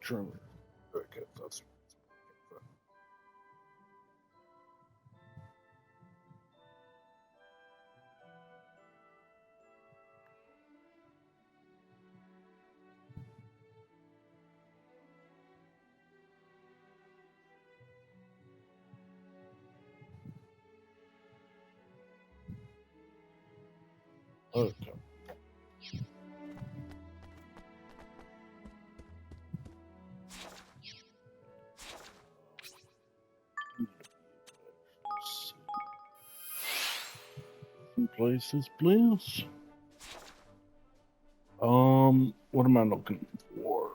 True. Okay, that's. Okay. Places, please. What am I looking for?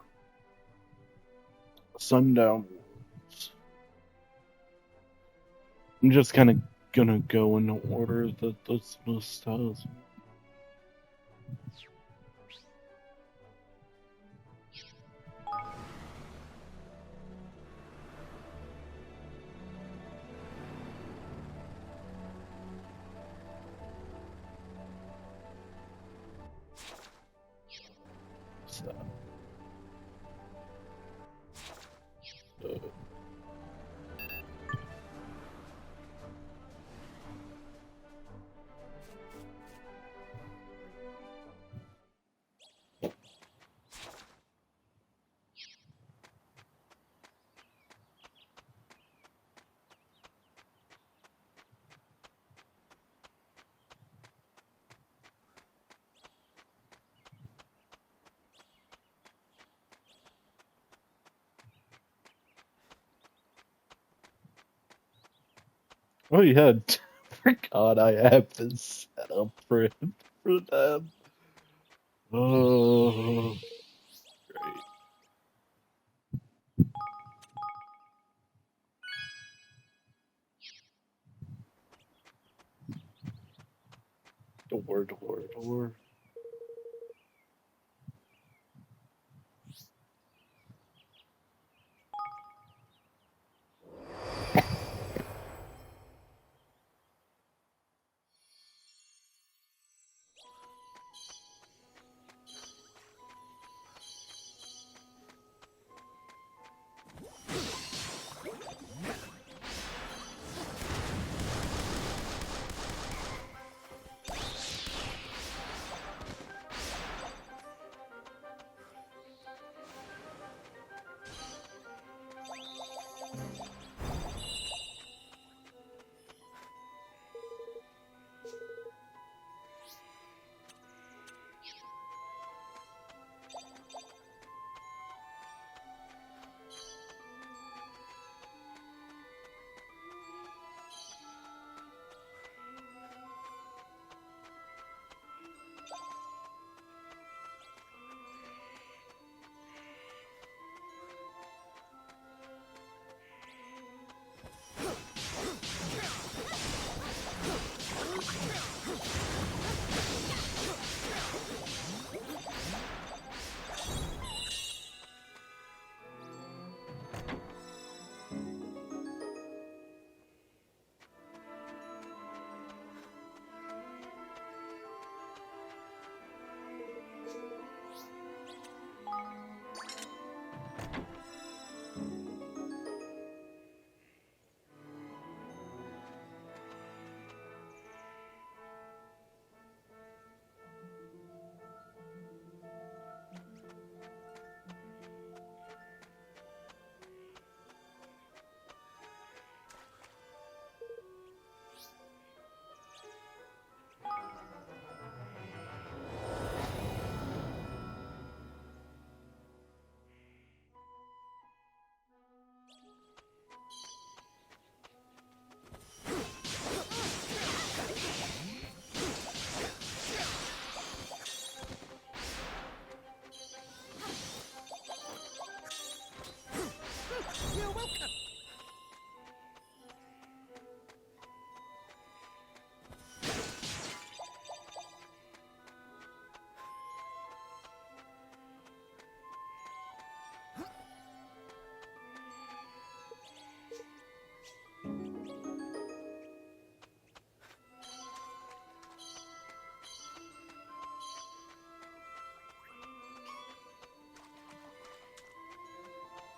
Sundown Woods. I'm just kind of gonna go in the order that this list has. So, oh yeah, God, I have this set up for them. Oh, great. Door.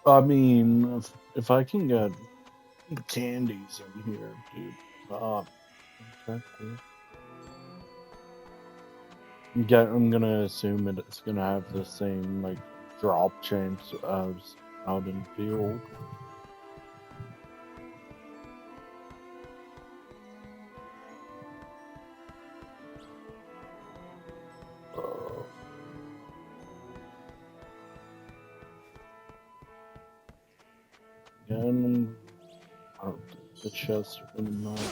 I mean, if I can get candies in here, dude. Okay, cool. I'm gonna assume it's gonna have the same like drop chance as out in field. Uh, Again, the chest wouldn't matter.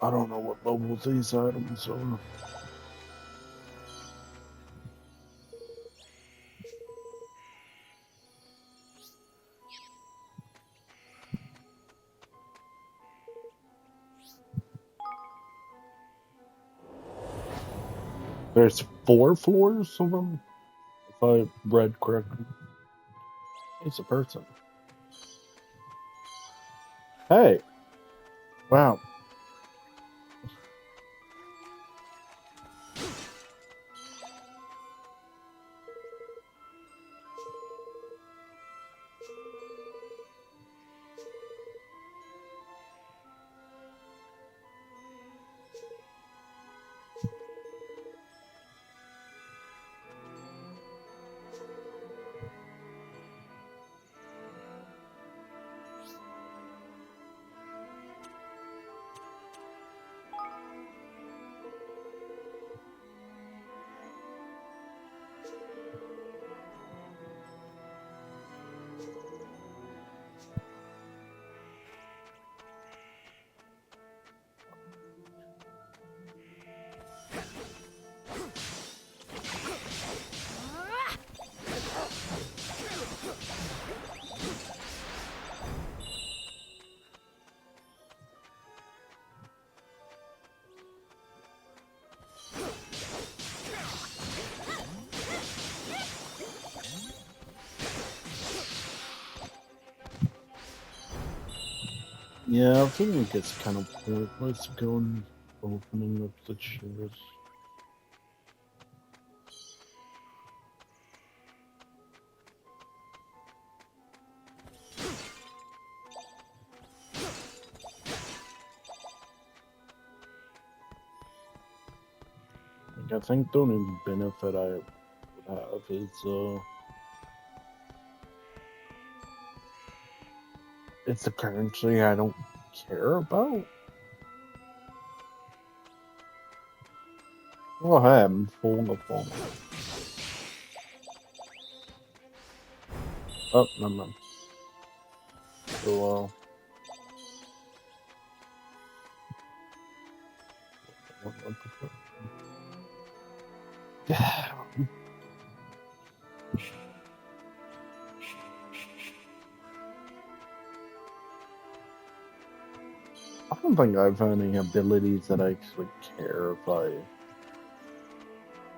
I don't know what level these items are. There's 4 floors of them, if I read correctly. It's a person. Hey! Wow. Yeah, I think it's kind of pointless going opening up the chest. Like, I think the only benefit I would have is it's a currency I don't care about. Well, I'm full of them. Oh, never mind. So, I don't think I have any abilities that I actually care if I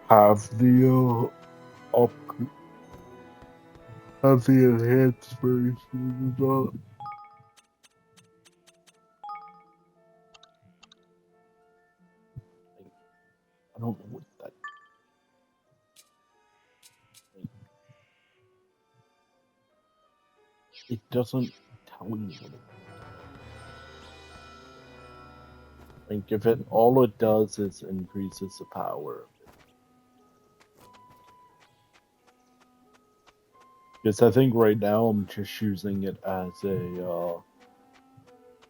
have the up have the enhanced version or not. I don't know what that. It doesn't tell me what it. Like if it all it does is increases the power. Because I think right now I'm just using it as a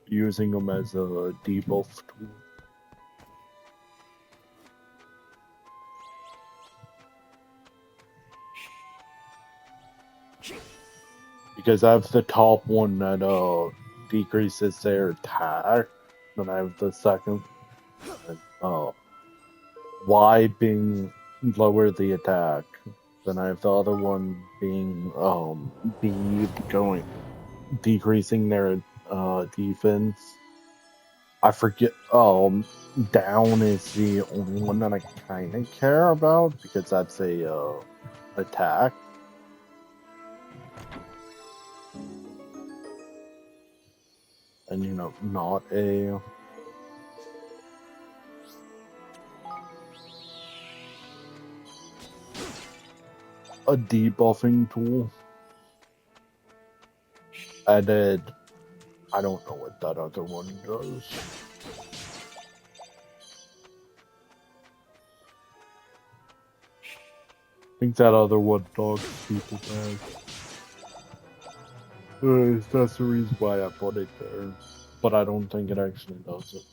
using them as a debuff tool. Because I have the top one that decreases their attack, then I have the second Y being lower the attack. Then I have the other one being B going decreasing their defense. I forget. Down is the only one that I kind of care about because that's a attack. And not a debuffing tool. I don't know what that other one does. I think that other one dogs people back. That's the reason why I put it there. But I don't think it actually does it.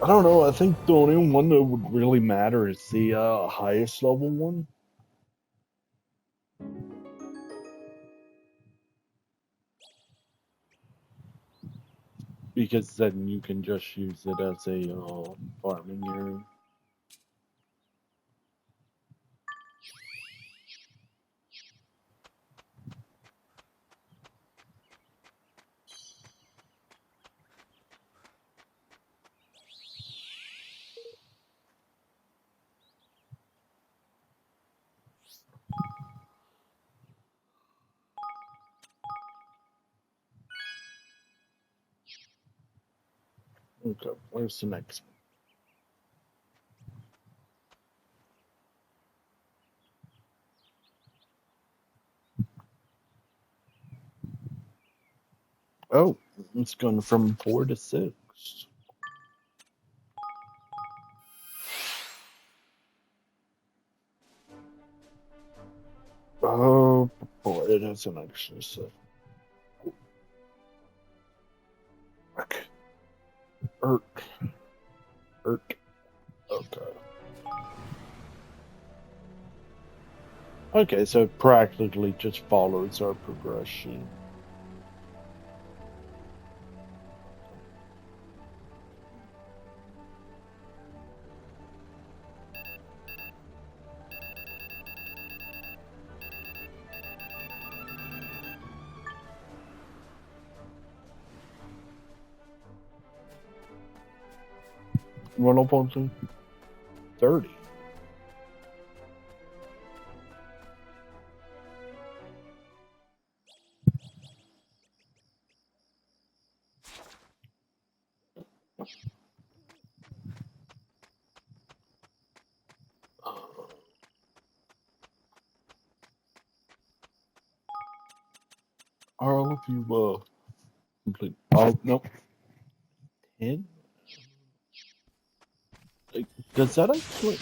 I don't know. I think the only one that would really matter is the highest level one. Because then you can just use it as a farming area. Okay, where's the next one? Oh, it's gone from 4 to 6. Oh boy, it doesn't actually say. Okay. Irk. Okay. Okay, so it practically just follows our progression. Run up on to 30. Are all of you complete? Oh, nope. 10? Like, does that actually...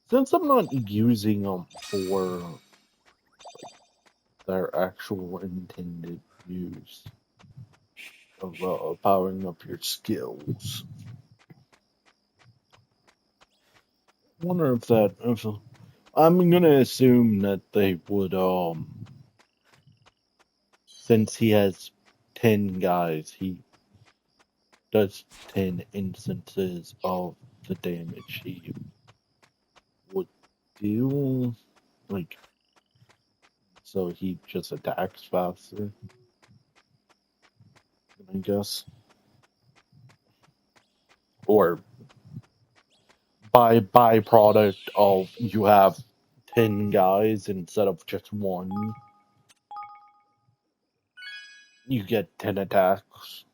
Since I'm not using them for their actual intended use of powering up your skills, I wonder if I'm gonna assume that they would since he has 10 guys, he does 10 instances of the damage he would deal, like, so he just attacks faster, I guess. Or by byproduct of you have 10 guys instead of just one, you get 10 attacks.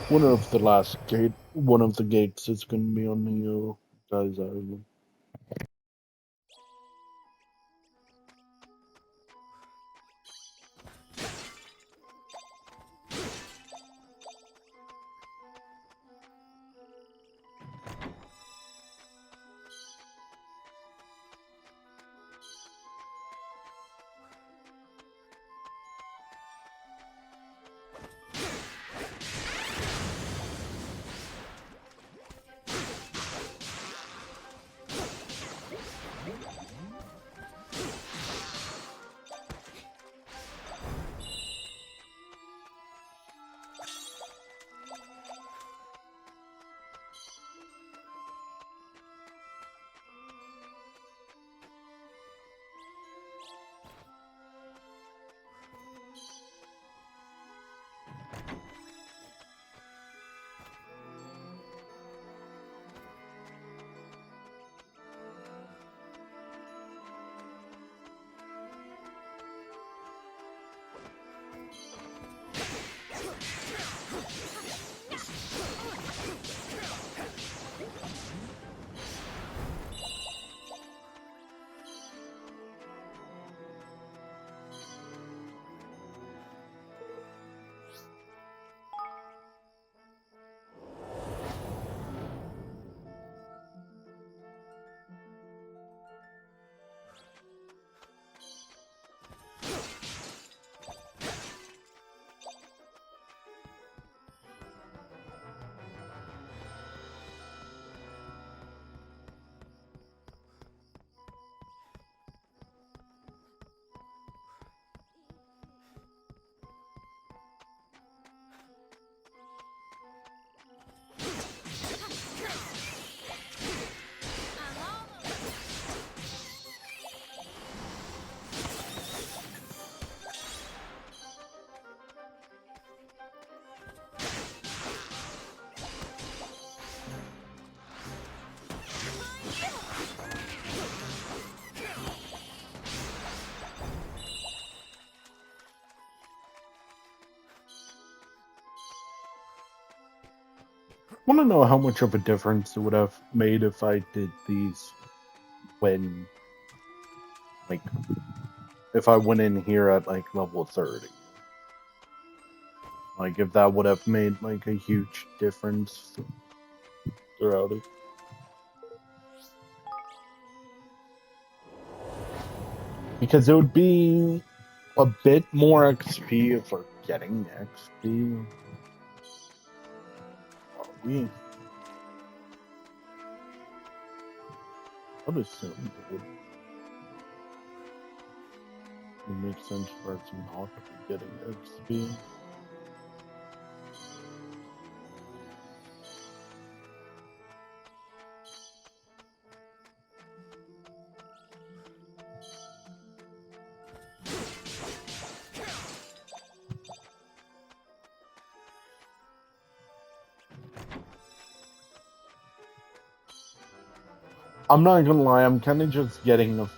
One of the gates is going to be on the guys' island. I want to know how much of a difference it would have made if I did these when, like, if I went in here at, like, level 30. Like, if that would have made, like, a huge difference throughout it. Because it would be a bit more XP if we're getting XP. I would assume it would make sense for us not to be getting XP. I'm not gonna lie, I'm kind of just getting the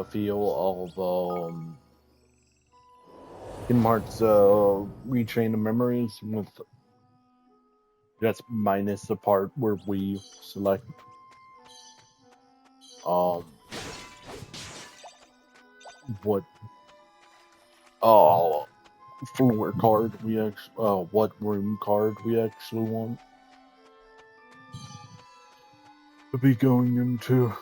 feel of Kingdom Hearts Rechain of Memories with just minus the part where we select what floor card we actually what room card we actually want to be going into.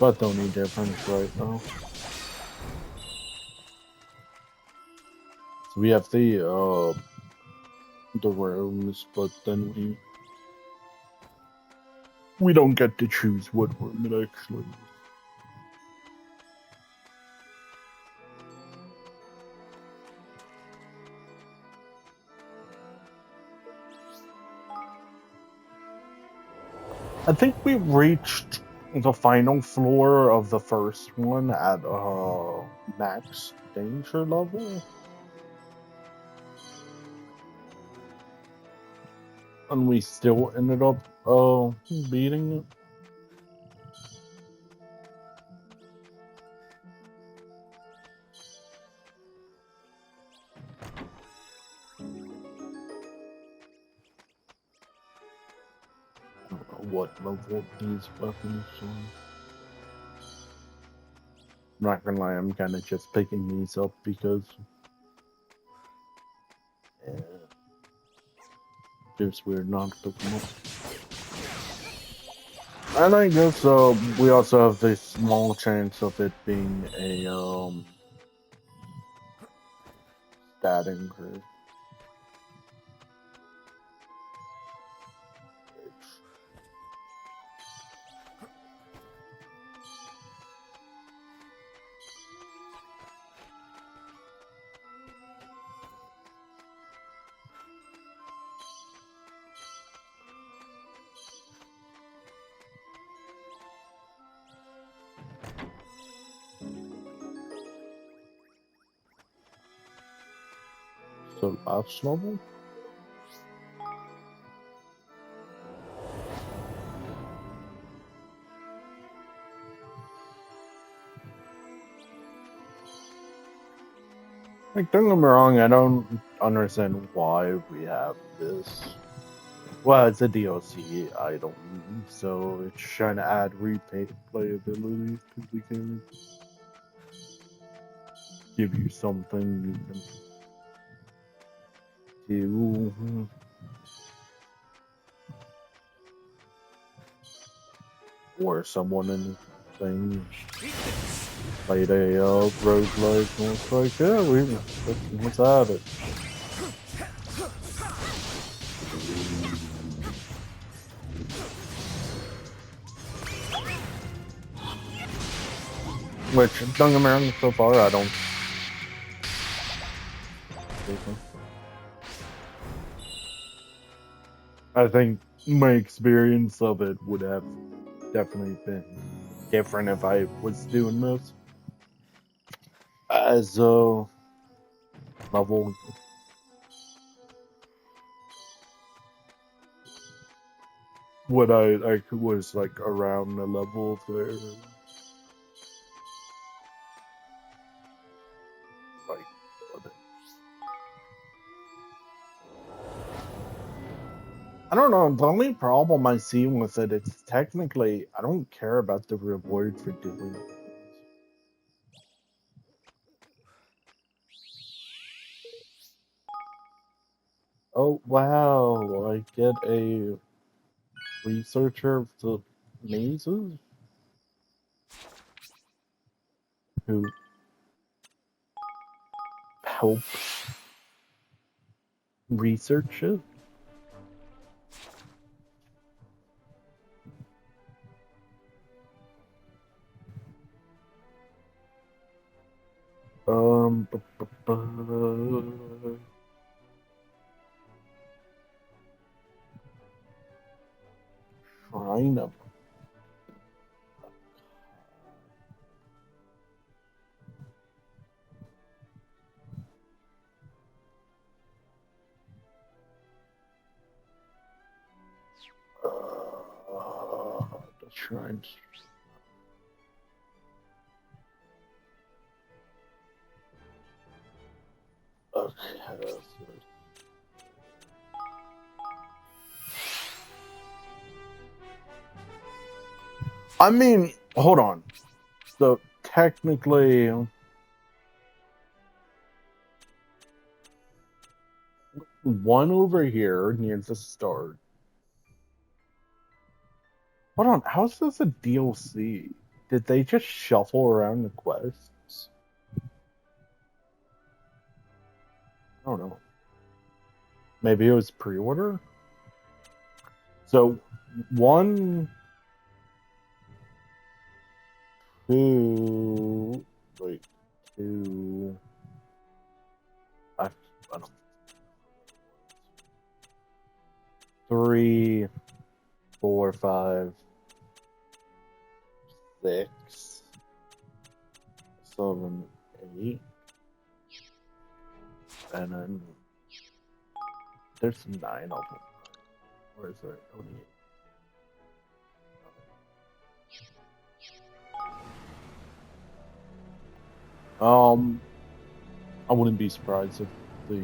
But the only difference right now. So we have the rooms, but then we don't get to choose what room it actually is. I think we reached the final floor of the first one at max danger level. And we still ended up beating it. I don't know what level these weapons are. I'm not gonna lie, I'm kind of just picking these up because it's weird not to pick them up. And I guess we also have a small chance of it being a stat increase. So last level? Like, don't get me wrong, I don't understand why we have this. Well, it's a DLC item, so it's trying to add replayability because we can give you something you can do. Or someone in the thing played a roguelike and it's like, yeah, let's add it. Which, don't get me wrong, so far I don't. I think my experience of it would have definitely been different if I was doing this as a level. What I was like around the level there. Like, I don't know. The only problem I see with it is technically I don't care about the reward for doing it. Oh wow! I get a researcher of the mazes who helps research it. Shrine of. The shrines. Okay. I mean, hold on. So technically, one over here near the start. Hold on, how's this a DLC? Did they just shuffle around the quests? I don't know. Maybe it was pre-order? So, 1, 2, wait, 2, I don't know. 3, 4, 5, 6, 7, 8. And then there's 9 of them. Or is there only 8? I wouldn't be surprised if the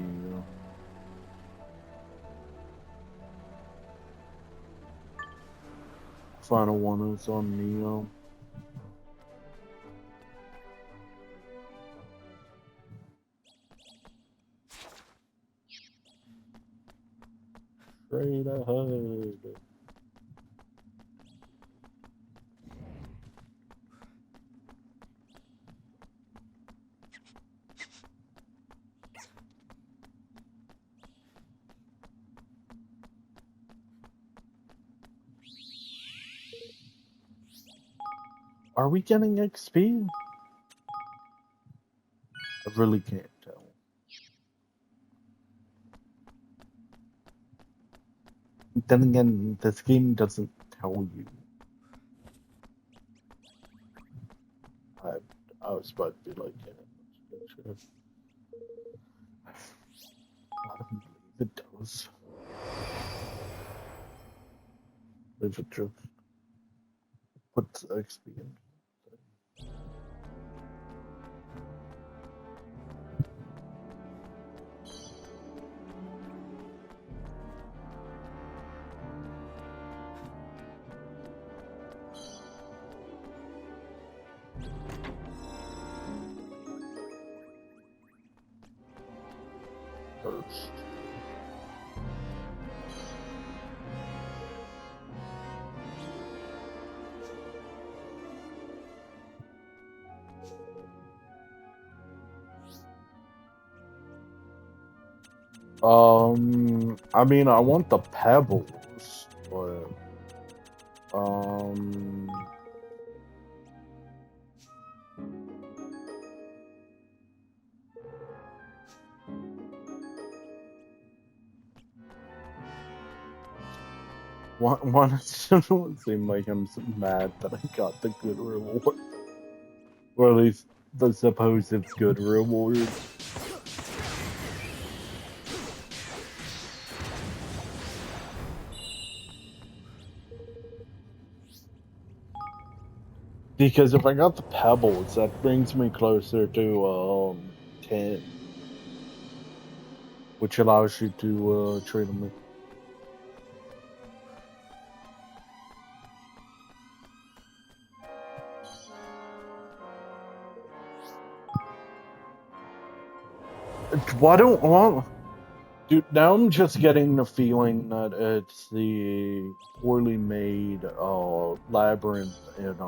final one is on the straight ahead. Are we getting XP? I really can't tell. Then again, this game doesn't tell you. I was about to be like, yeah, let's go. I don't believe it does. If it just puts XP in. First. I mean, I want the pebbles, but one it shouldn't seem like I'm so mad that I got the good reward, or at least the supposed good reward. Because if I got the pebbles, that brings me closer to 10, which allows you to trade them. Dude, now I'm just getting the feeling that it's the poorly made Labyrinth, and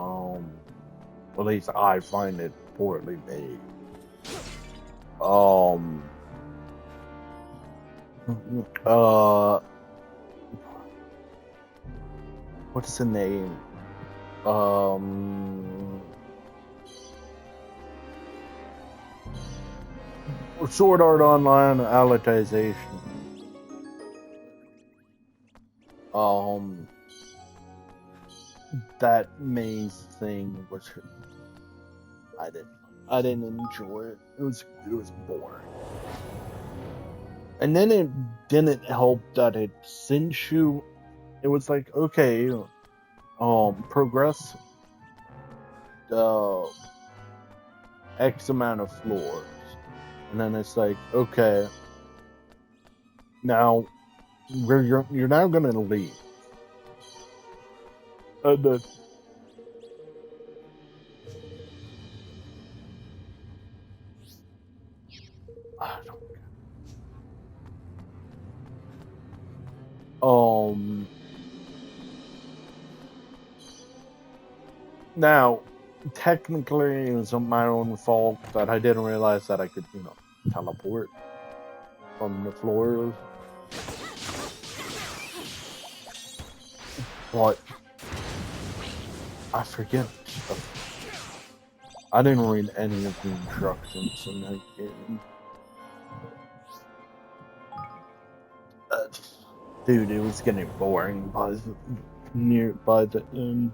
at least I find it poorly made. What's the name? Sword Art Online Alicization. That maze thing was, I didn't enjoy it. It was boring. And then it didn't help that it, since you, it was like, okay, progress X amount of floors. And then it's like, okay, now you're now gonna leave. And then I don't. Now, technically, it was my own fault that I didn't realize that I could, teleport from the floors. But I forget stuff. I didn't read any of the instructions in that game. Dude, it was getting boring by the end.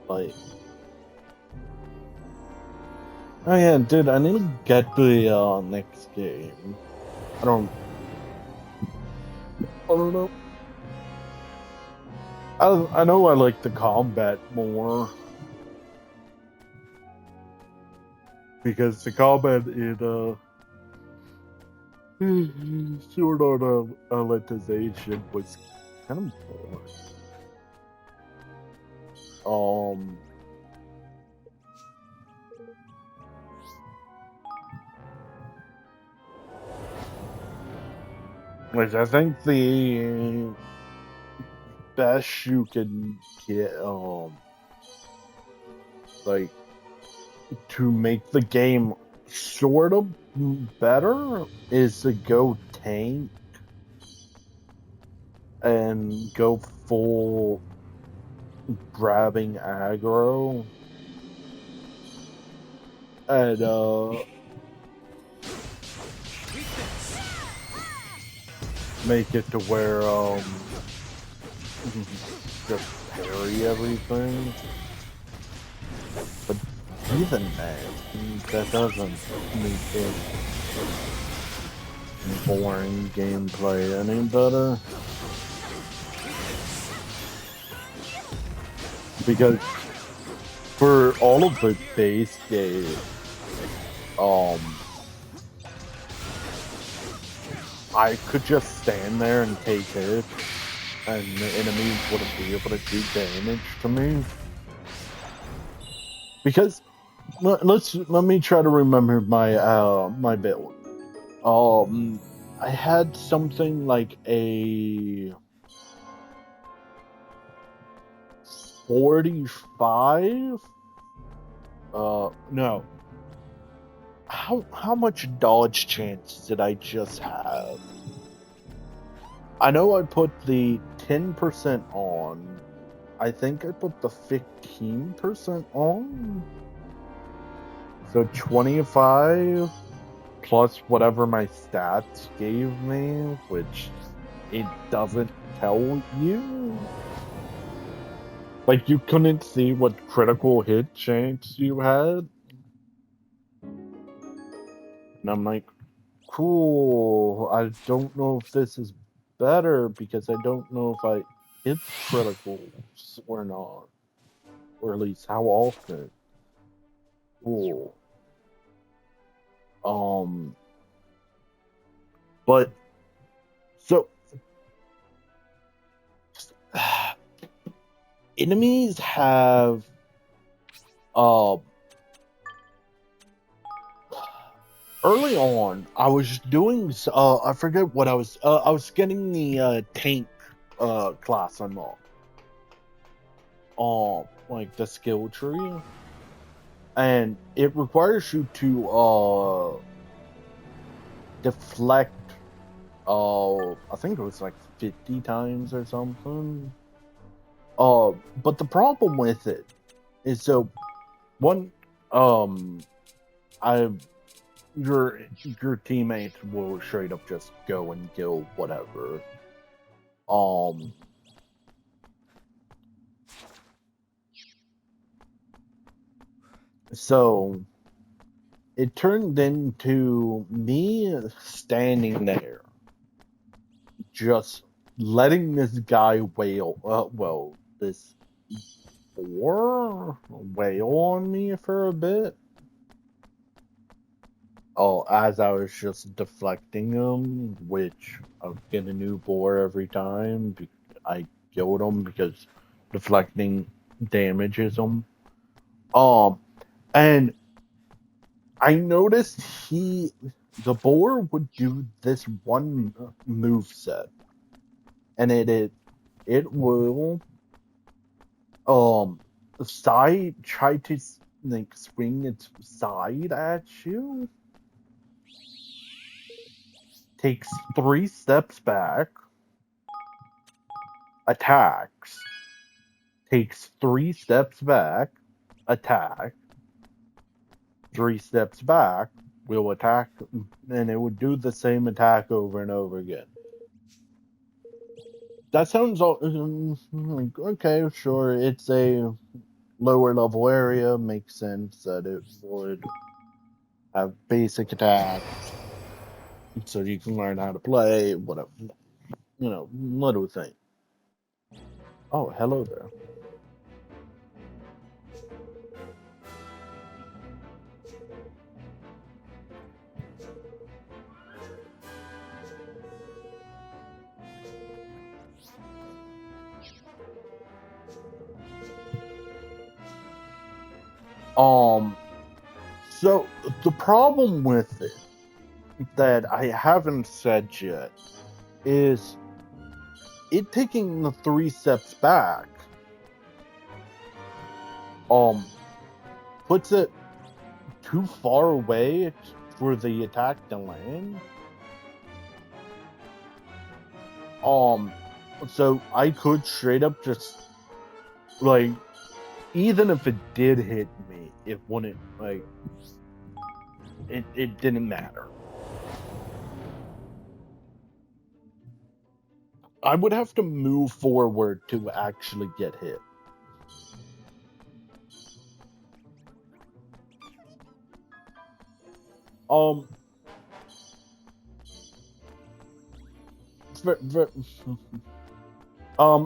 Like, oh yeah, dude, I need to get the next game. I don't know. I know I like the combat more because the combat in Sword Art Alicization was kind of boring. Which I think the best you can get, like, to make the game sort of better is to go tank and go full grabbing aggro and make it to where just parry everything. But even that doesn't make it boring gameplay any better. Because for all of the base game, I could just stand there and take hits, and the enemies wouldn't be able to do damage to me. Because let me try to remember my my build. I had something like a 45. No. How much dodge chance did I just have? I know I put the 10% on. I think I put the 15% on. So 25 plus whatever my stats gave me, which it doesn't tell you. Like, you couldn't see what critical hit chance you had. And I'm like, cool. I don't know if this is better because I don't know if I hit criticals or not. Or at least how often. Cool. But so enemies have early on I was doing I forget what I was getting the tank class unlocked. Like the skill tree. And it requires you to deflect I think it was like 50 times or something. But the problem with it is, so one I your teammates will straight up just go and kill whatever. So it turned into me standing there, just letting this guy this boar wail on me for a bit. Oh, as I was just deflecting him, which I would get a new boar every time. I killed him because deflecting damages him. And I noticed the boar would do this one move set, and it will try to like swing its side at you, takes 3 steps back, attacks, takes 3 steps back, attack, 3 steps back, will attack, and it would do the same attack over and over again. That sounds all like, okay, sure, it's a lower level area, makes sense that it would have basic attacks, so you can learn how to play, whatever, little thing. Oh, hello there. So the problem with it that I haven't said yet is it taking the 3 steps back puts it too far away for the attack to land. So I could straight up just like, even if it did hit me, it wouldn't it didn't matter. I would have to move forward to actually get hit.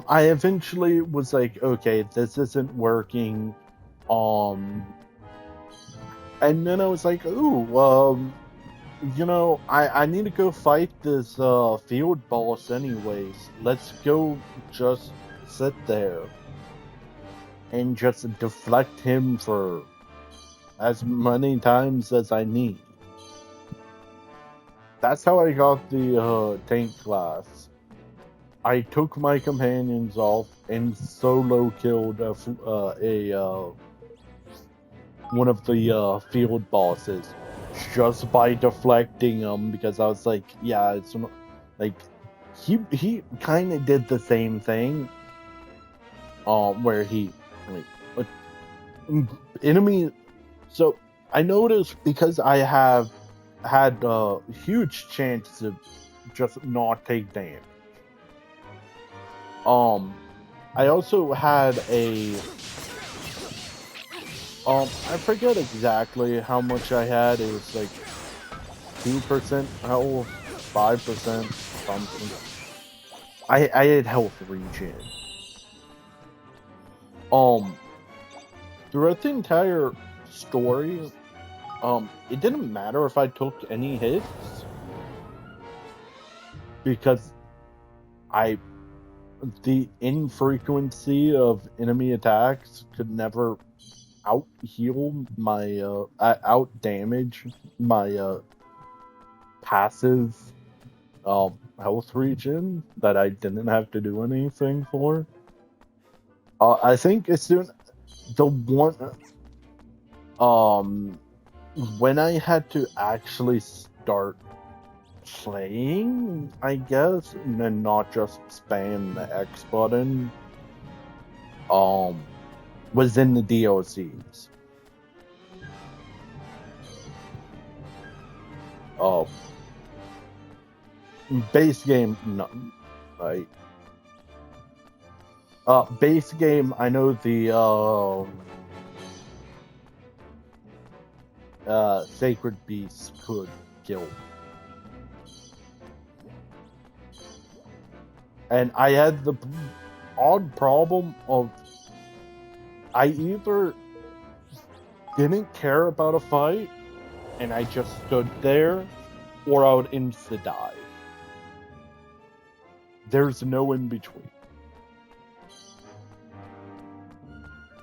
I eventually was like, okay, this isn't working. And then I was like, ooh, I need to go fight this field boss anyways. Let's go just sit there and just deflect him for as many times as I need. That's how I got the tank class. I took my companions off and solo killed one of the field bosses just by deflecting him, because I was like, yeah, it's like he kind of did the same thing, where he like enemy. So I noticed, because I have had a huge chance to just not take damage. I also had I forget exactly how much I had. It was like 2% health, 5%, something. I had health regen. Throughout the entire story, it didn't matter if I took any hits, because the infrequency of enemy attacks could never out heal my out damage my passive health regen that I didn't have to do anything for. I think as soon the one when I had to actually start playing, I guess, and then not just spam the X button, was in the DLCs. Base game, no, right? Base game, I know the Sacred Beast could kill. And I had the odd problem of I either didn't care about a fight and I just stood there, or I would insta-die. There's no in between.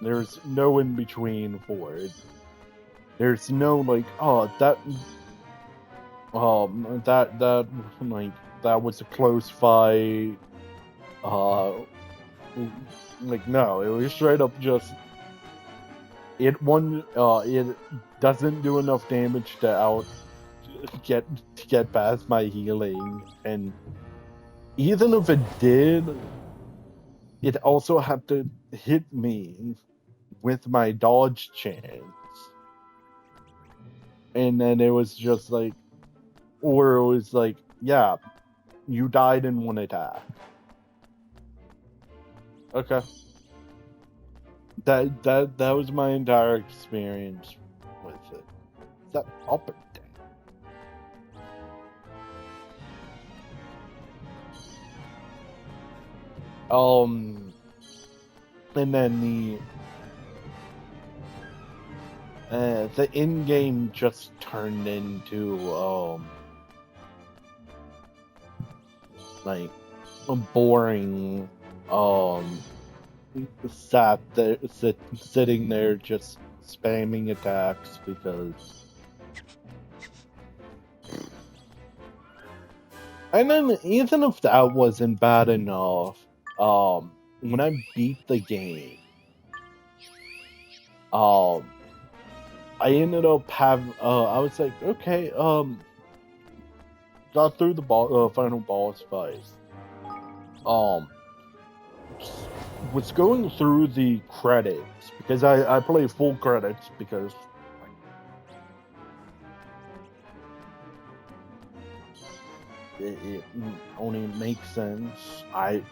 There's no in between for it. There's no like, oh, that was a close fight. Like, no, it was straight up just it doesn't do enough damage to get past my healing, and even if it did, it also had to hit me with my dodge chance. And then it was just like, or it was like, yeah, you died in one attack. Okay. that was my entire experience with it. Is that up and down? And then the in-game just turned into like a boring sitting there just spamming attacks because. And then even if that wasn't bad enough, when I beat the game, I ended up having I was like, okay, got through the final boss fight. Was going through the credits because I play full credits because it only makes sense. I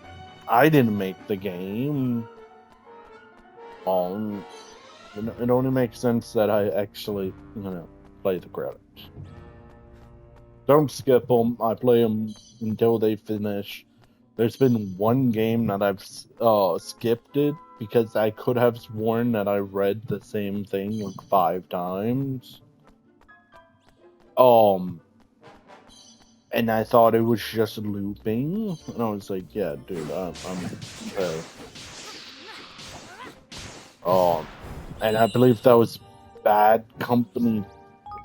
didn't make the game. It only makes sense that I actually play the credits. Don't skip them. I play them until they finish. There's been one game that I've skipped it because I could have sworn that I read the same thing like 5 times. And I thought it was just looping, and I was like, "Yeah, dude, and I believe that was Bad Company,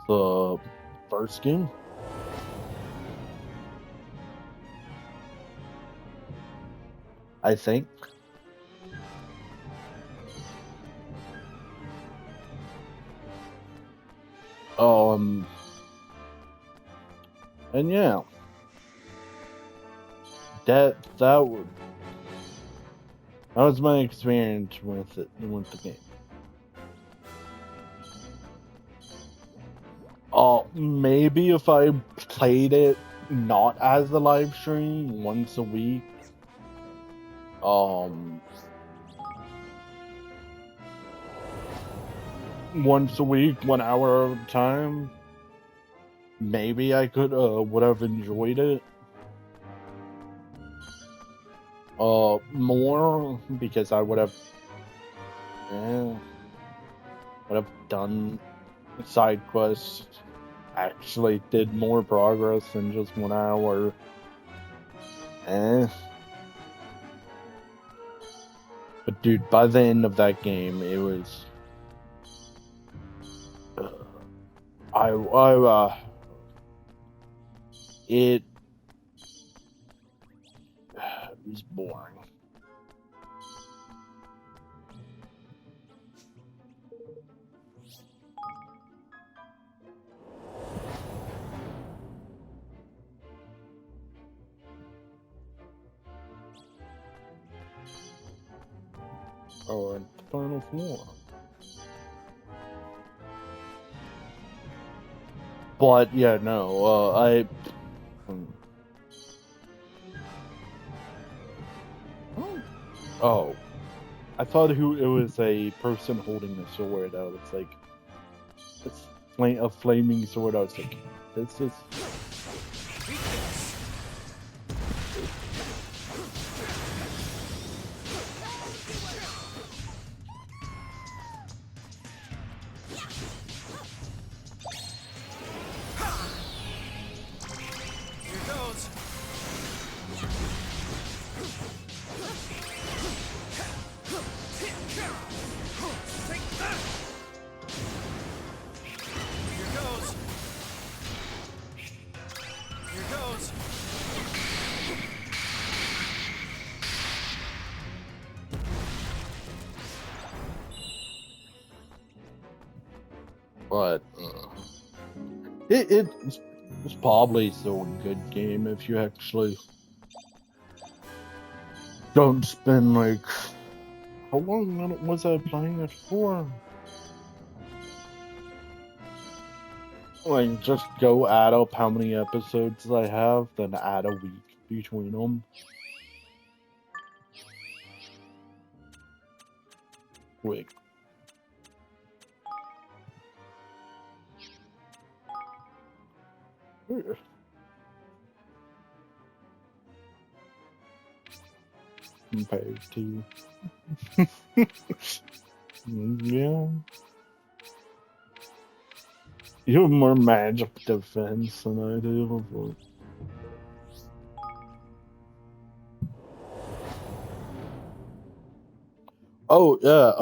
the first game. I think. And yeah, that was my experience with the game. Maybe if I played it not as a live stream once a week, once a week, 1 hour at a time, maybe I could would have enjoyed it more because I would have done side quests, actually did more progress in just 1 hour. But dude, by the end of that game, it was it was boring. Oh, and the final floor. But yeah, no, Oh, I thought it was a person holding a sword. I was like, it's a flaming sword. I was like, this is. But it's probably still a good game if you actually don't spend like how long was I playing it for? Like just go add up how many episodes I have, then add a week between them. Wait. Compared to. Yeah. You have more magic defense than I do. But... Oh yeah.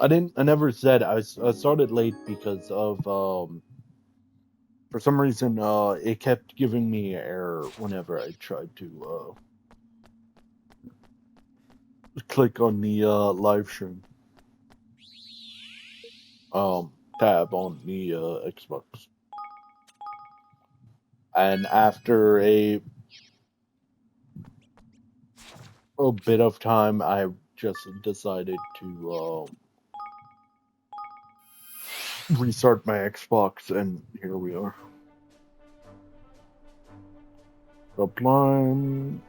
I never said I started late because of for some reason it kept giving me an error whenever I tried to click on the live stream tab on the Xbox. And after a bit of time, I just decided to restart my Xbox, and here we are. Sublime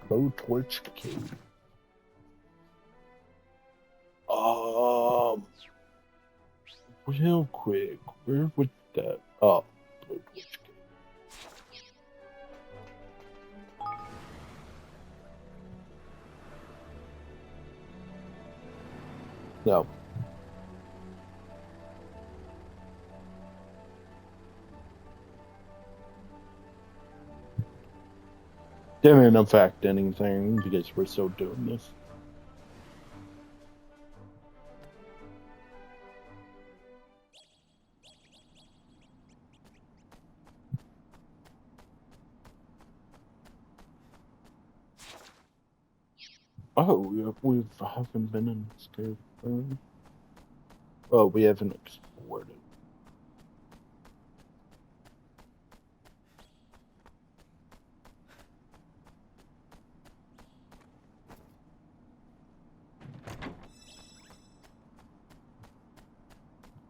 Glow Torch Cave. Real quick, where would that? Oh, Glow Torch Cave. No. Didn't affect anything because we're still doing this. Oh, we haven't been in this cave. Oh, we haven't explored it.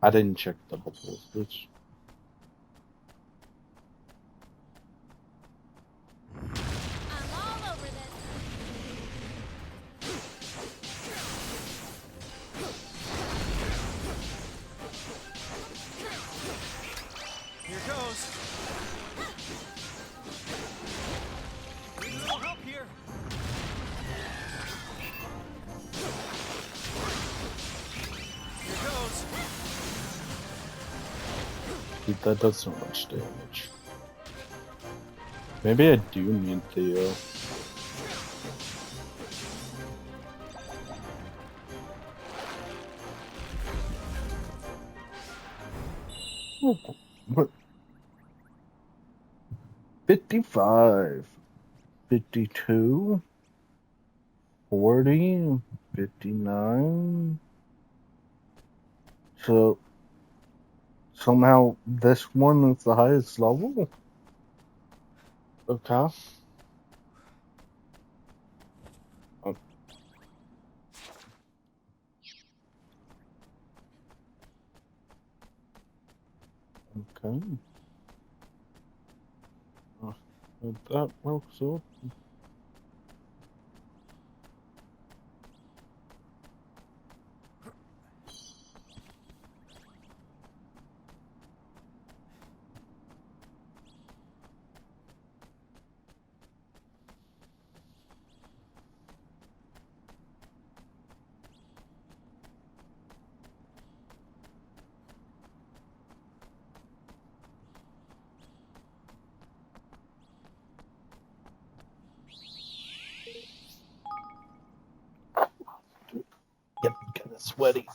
I didn't check the bubbles, which... I'm all over this. Here goes. Need a little help here. Here goes. Dude, that does so much damage. Maybe I do need the what? 55, 52, 40, 59. So somehow this one is the highest level? Okay. Okay. That works out. Getting kind of sweaty.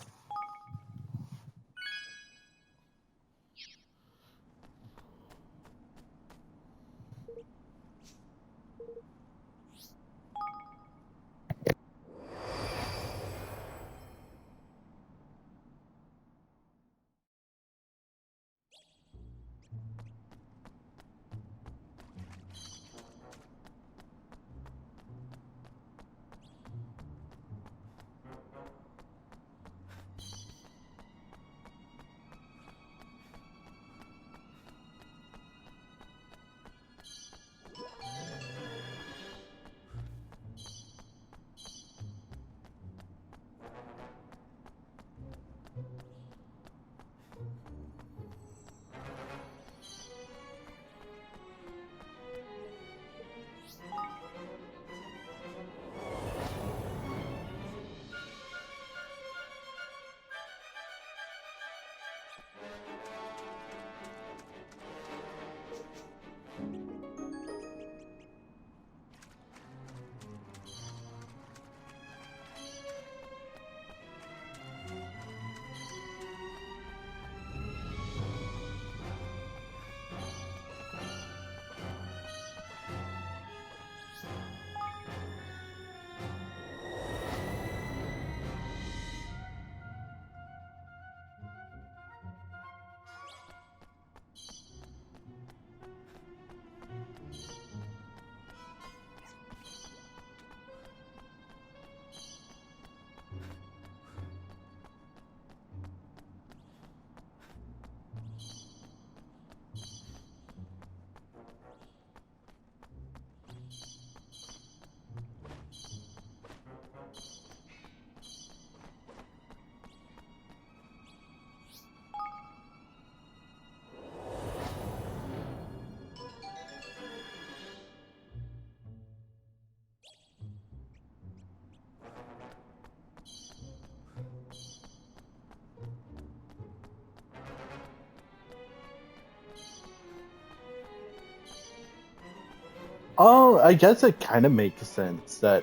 Oh, I guess it kind of makes sense that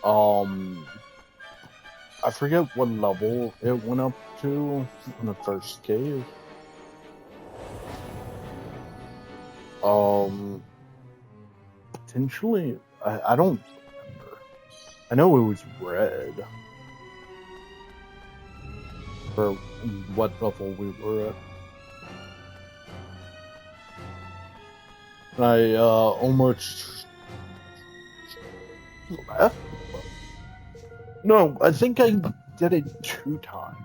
I forget what level it went up to in the first cave. Potentially, I don't remember. I know it was red for what level we were at. I almost left. No, I think I did it 2 times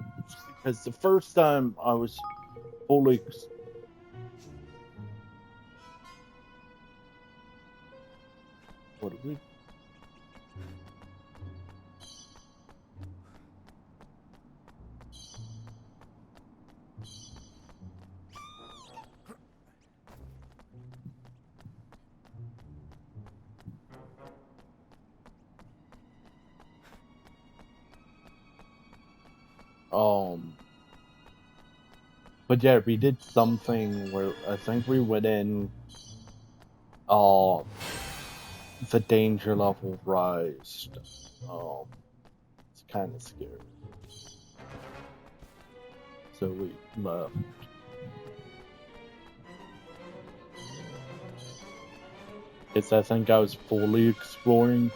because the first time I was fully. What did we? But yeah, we did something where I think we went in. Uh, the danger level rise. It's kind of scary. So we left. Because I think I was fully exploring.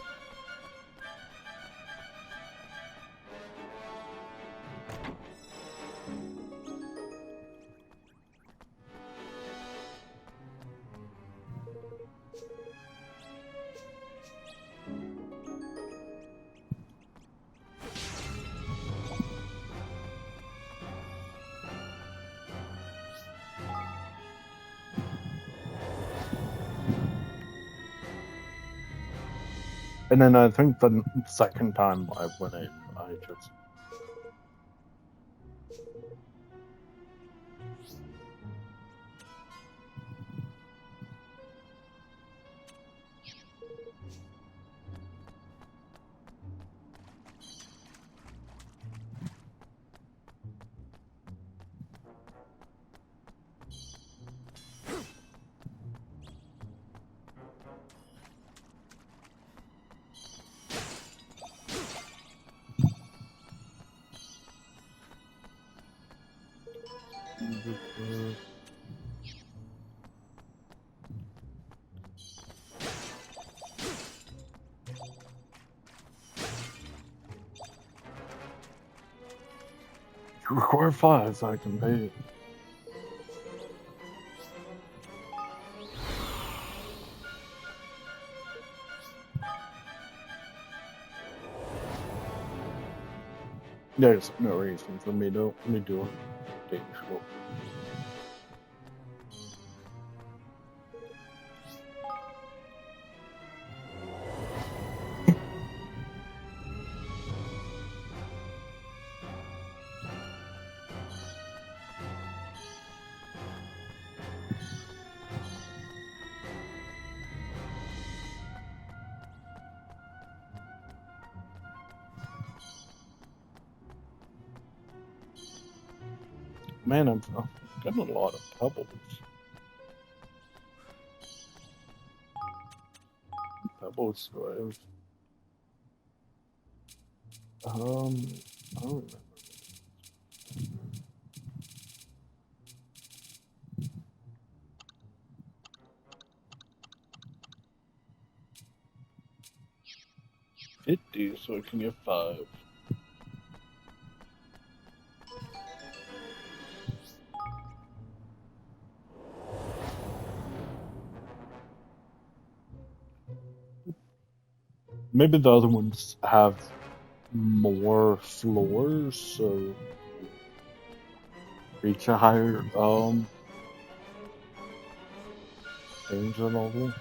And then I think the second time I went in, I just. You require 5, so I can pay it. There's no reason for me to do it. Dangerous. Man, I'm getting a lot of pebbles. Pebbles, right? I don't remember. $50, so I can get 5. Maybe the other ones have more floors, so reach a higher danger level.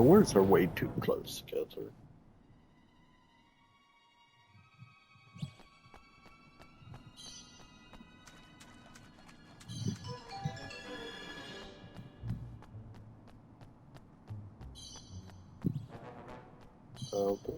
doors are way too close together. Okay.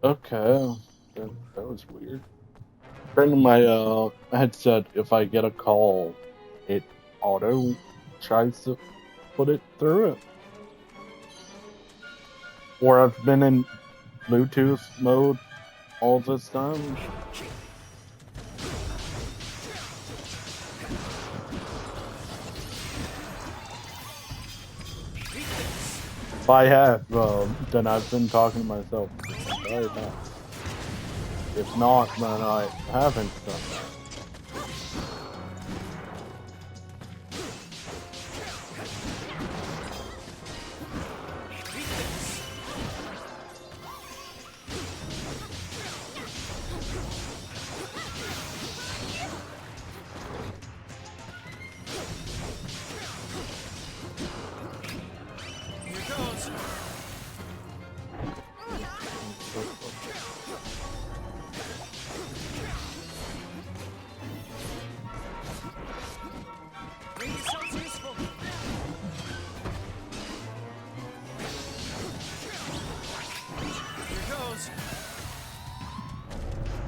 Okay, that was weird. Friend of my had said if I get a call, it auto tries to put it through it. Or I've been in Bluetooth mode all this time. If I have, then I've been talking to myself the entire time. If not, then I haven't done that.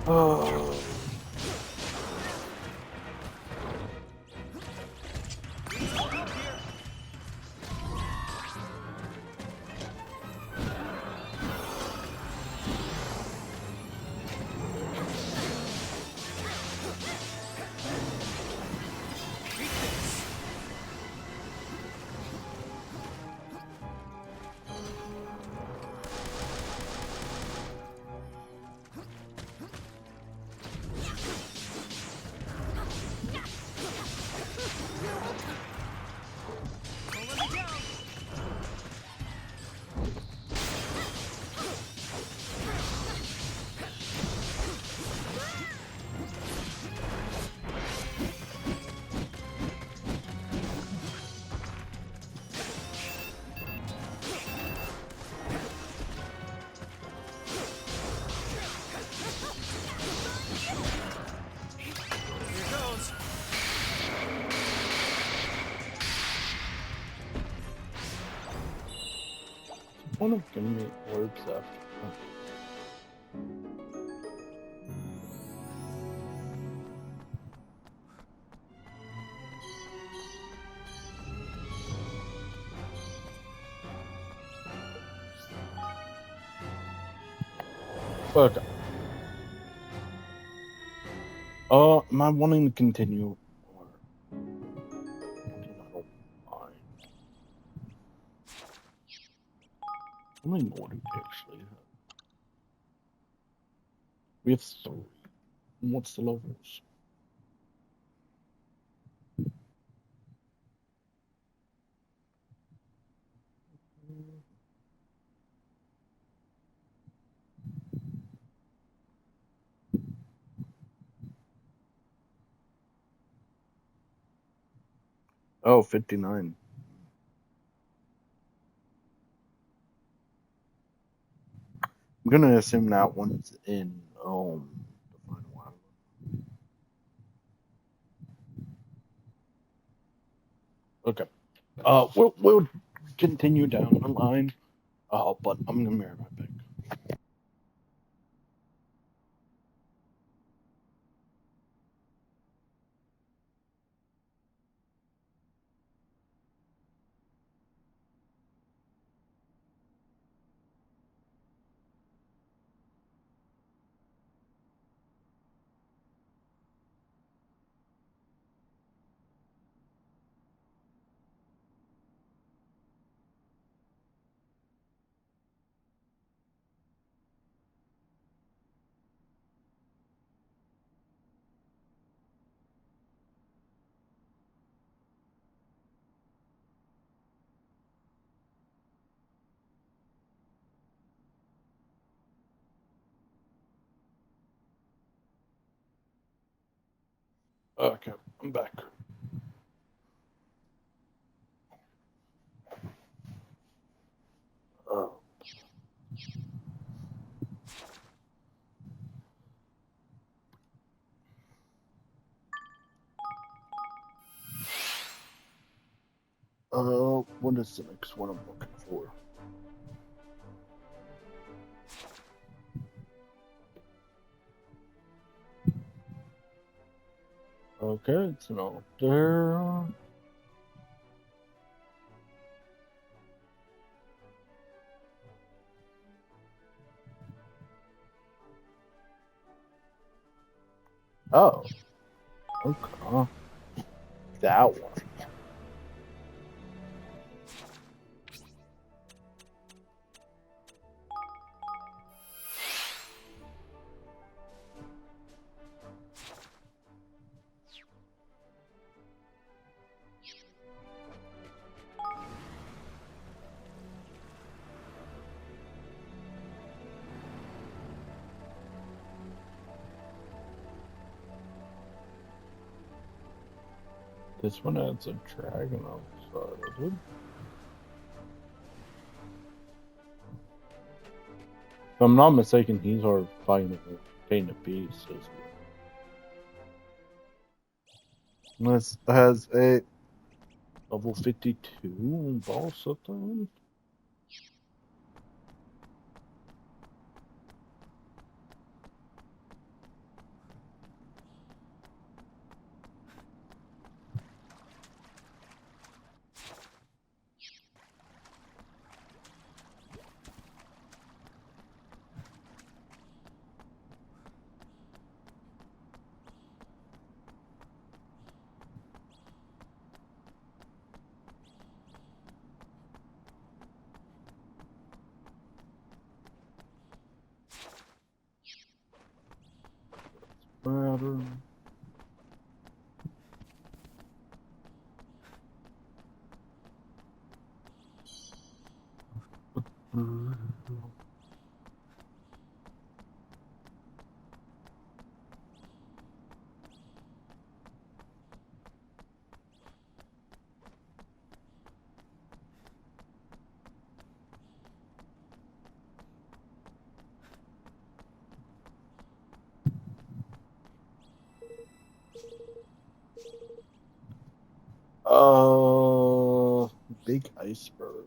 Oh. Here goes. One of them me orbs after. Okay. Am I wanting to continue? Or I don't mind. How many more do we actually have? We have 3. What's the levels? Oh, 59. I'm gonna assume that one's in the final one. Okay. We'll continue down the line. But I'm gonna mirror my pick. Okay, I'm back. Uh, what is the next one I'm looking for? Okay, it's not there. Oh, okay. That one. This one adds a dragon outside of it. If I'm not mistaken, he's our final pain of peace. This has a level 52 boss at the end. Matter. Big icebergs.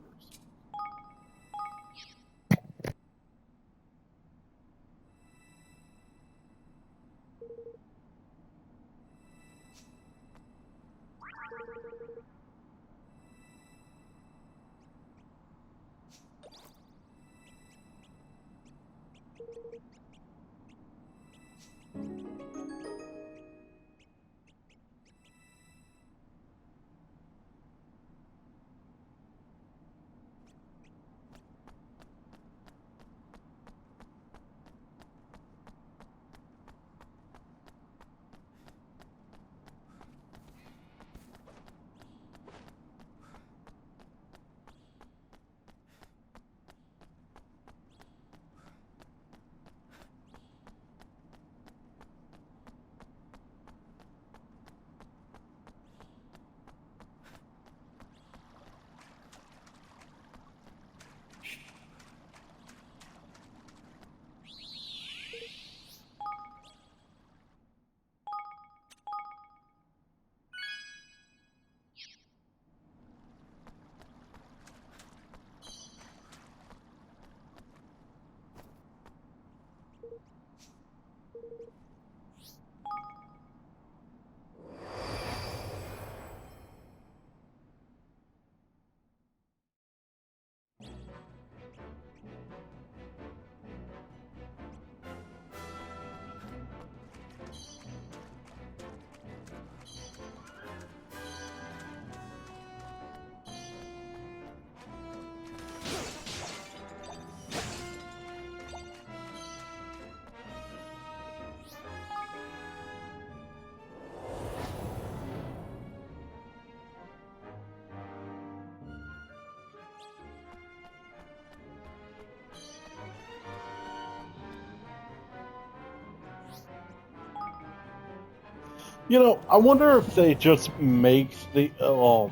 You know, I wonder if they just make the well,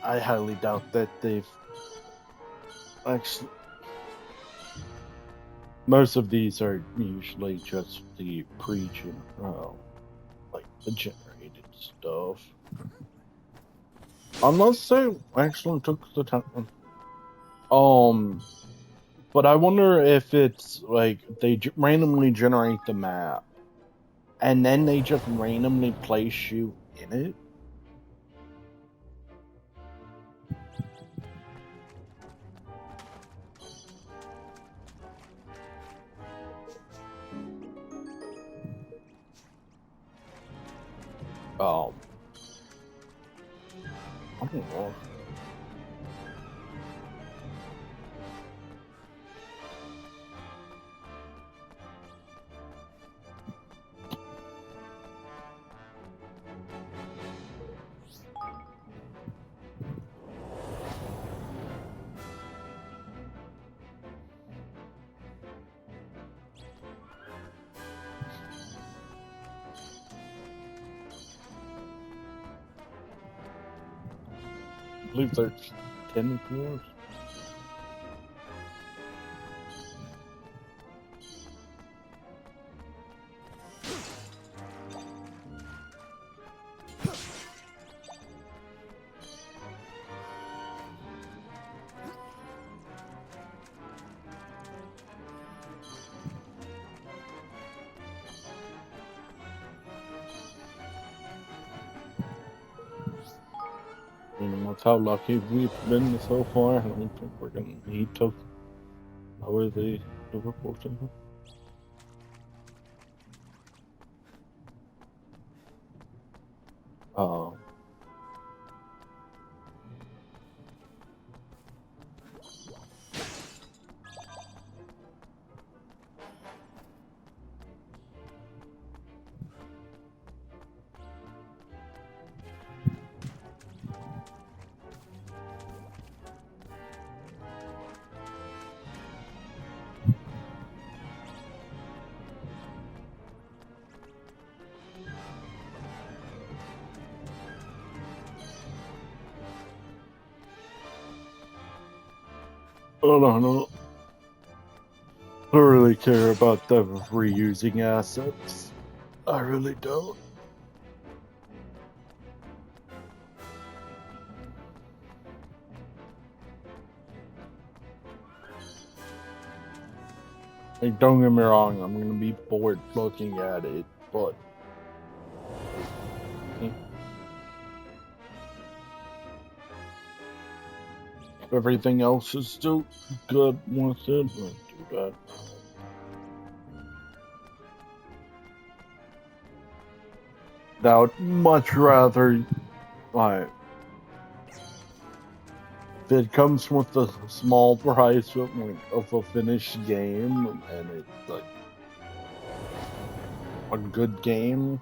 I highly doubt that they've actually. Most of these are usually just the like the generated stuff. Unless they actually took the time. But I wonder if it's like they randomly generate the map, and then they just randomly place you in it. I don't know. I believe there's 10 floors. That's how lucky we've been so far. I don't think we're gonna need to lower the difficulty. Oh. I don't know. I don't really care about them reusing assets. I really don't. Like, don't get me wrong, I'm gonna be bored looking at it, but everything else is still good with it. Let's do that. I would much rather, like, if it comes with a small price of, like, of a finished game, and it's like a good game.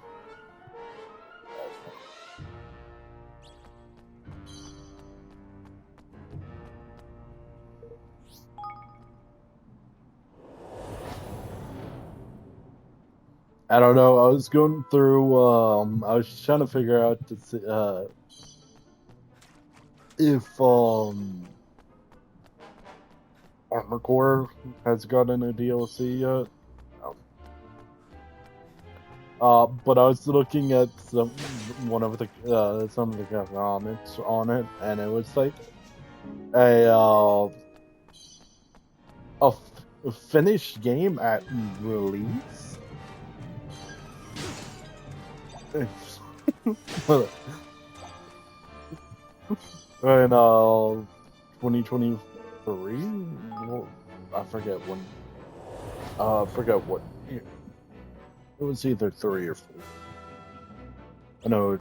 I don't know. I was going through. I was just trying to figure out to see, if Armor Core has gotten a DLC yet. But I was looking at some of the comments on it, and it was like a a finished game at release. In 2023, I forget when. I forget what year. It was either 3 or 4. I know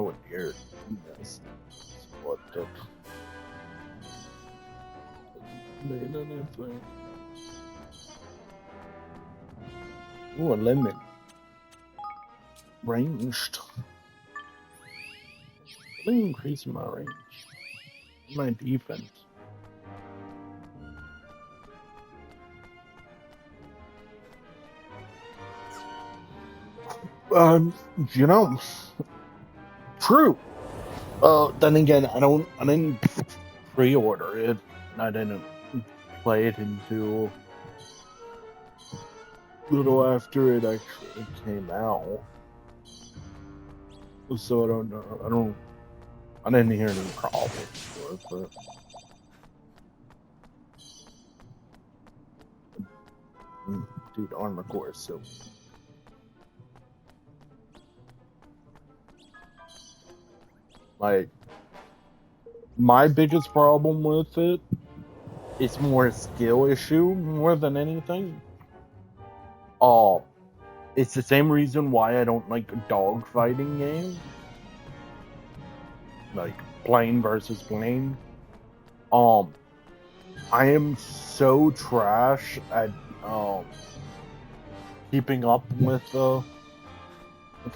what year. Yes, what made anything. Ooh, a lemon. Ranged. Let me increase my range. My defense. You know, true. Then again, I didn't pre-order it. I didn't play it until a little after it actually came out. So I don't know. I didn't hear any problems with it. Dude, Armor Core is so. Like, my biggest problem with it is more a skill issue more than anything. It's the same reason why I don't like dog fighting games. Like, plane versus plane. I am so trash at keeping up with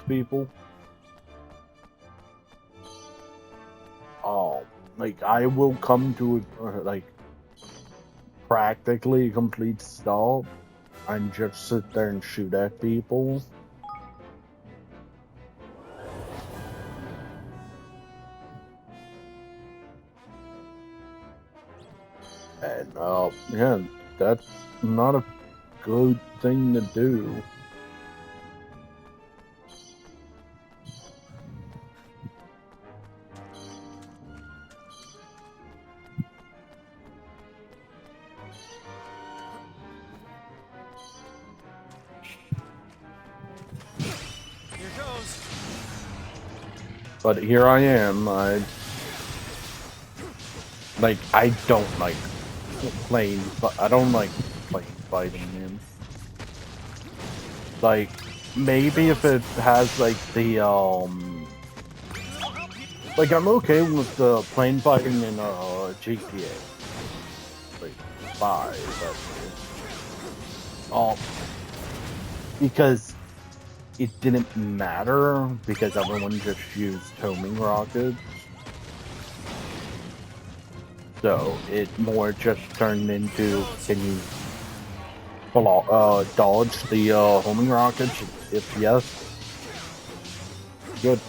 people. Like, I will come to like practically a complete stop and just sit there and shoot at people. And yeah, that's not a good thing to do. But here I am. I don't like playing, but I don't like playing fighting games. Like, maybe if it has like the like, I'm okay with the plane fighting in GTA like 5, because it didn't matter because everyone just used homing rockets. So it more just turned into, can you dodge the homing rockets? If yes, good.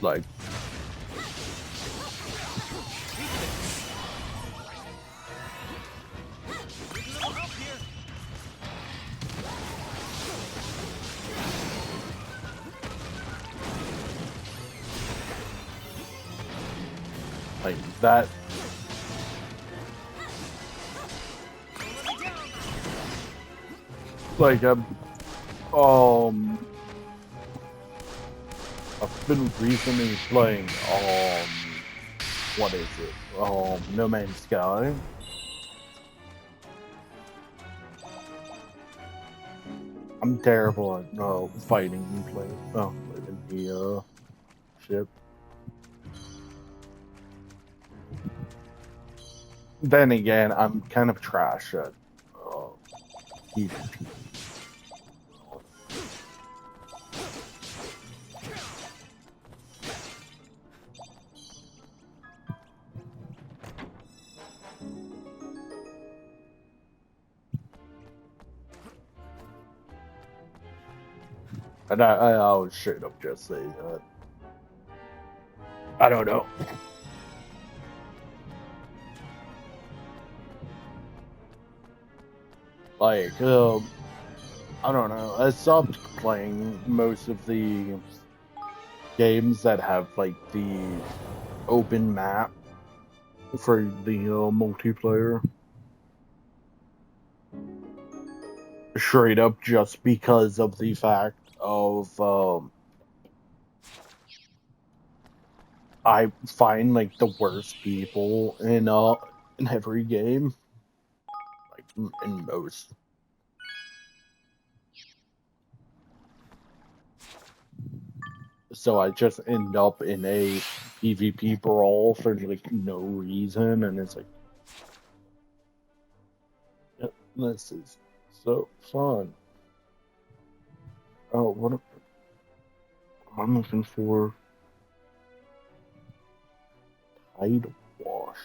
Like, Like that. Like I've been recently playing what is it? No Man's Sky. I'm terrible at fighting and playing in the ship. Then again, I'm kind of trash at PvP. And I would straight up just say that. I don't know. Like, I don't know. I stopped playing most of the games that have like the open map for the multiplayer. Straight up, just because of the fact of I find like the worst people in every game, like in most. So I just end up in a PvP brawl for like no reason, and it's like, yep, this is so fun. Oh, what I'm looking for? Tide Wash.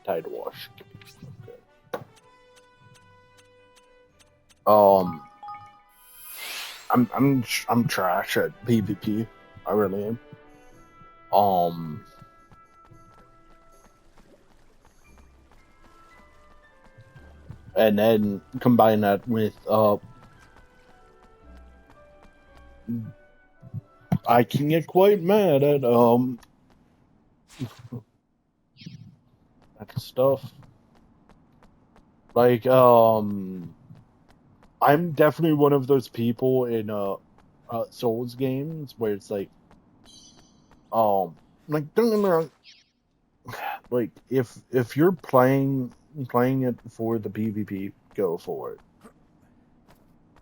Tide Wash. Okay. I'm trash at PvP. I really am. And then combine that with I can get quite mad at that stuff. Like I'm definitely one of those people in Souls games where it's like like don't get me wrong, like if you're playing it for the PvP, go for it.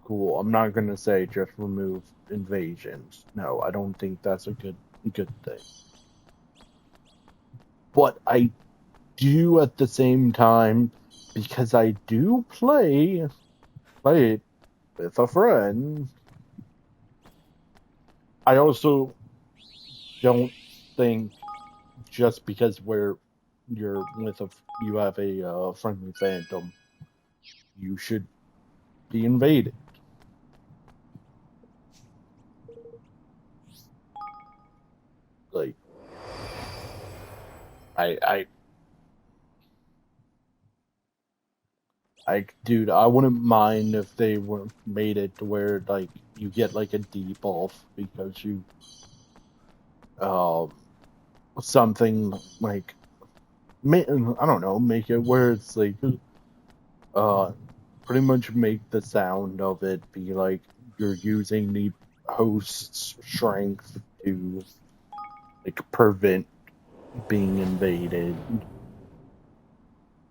Cool. I'm not gonna say just remove invasions. No, I don't think that's a good thing. But I do at the same time, because I do play it with a friend. I also don't think just because you have a friendly phantom, you should be invaded. Like, dude, I wouldn't mind if they were made it to where like you get like a debuff because you something like I don't know, make it where it's like pretty much make the sound of it be like you're using the host's strength to like prevent being invaded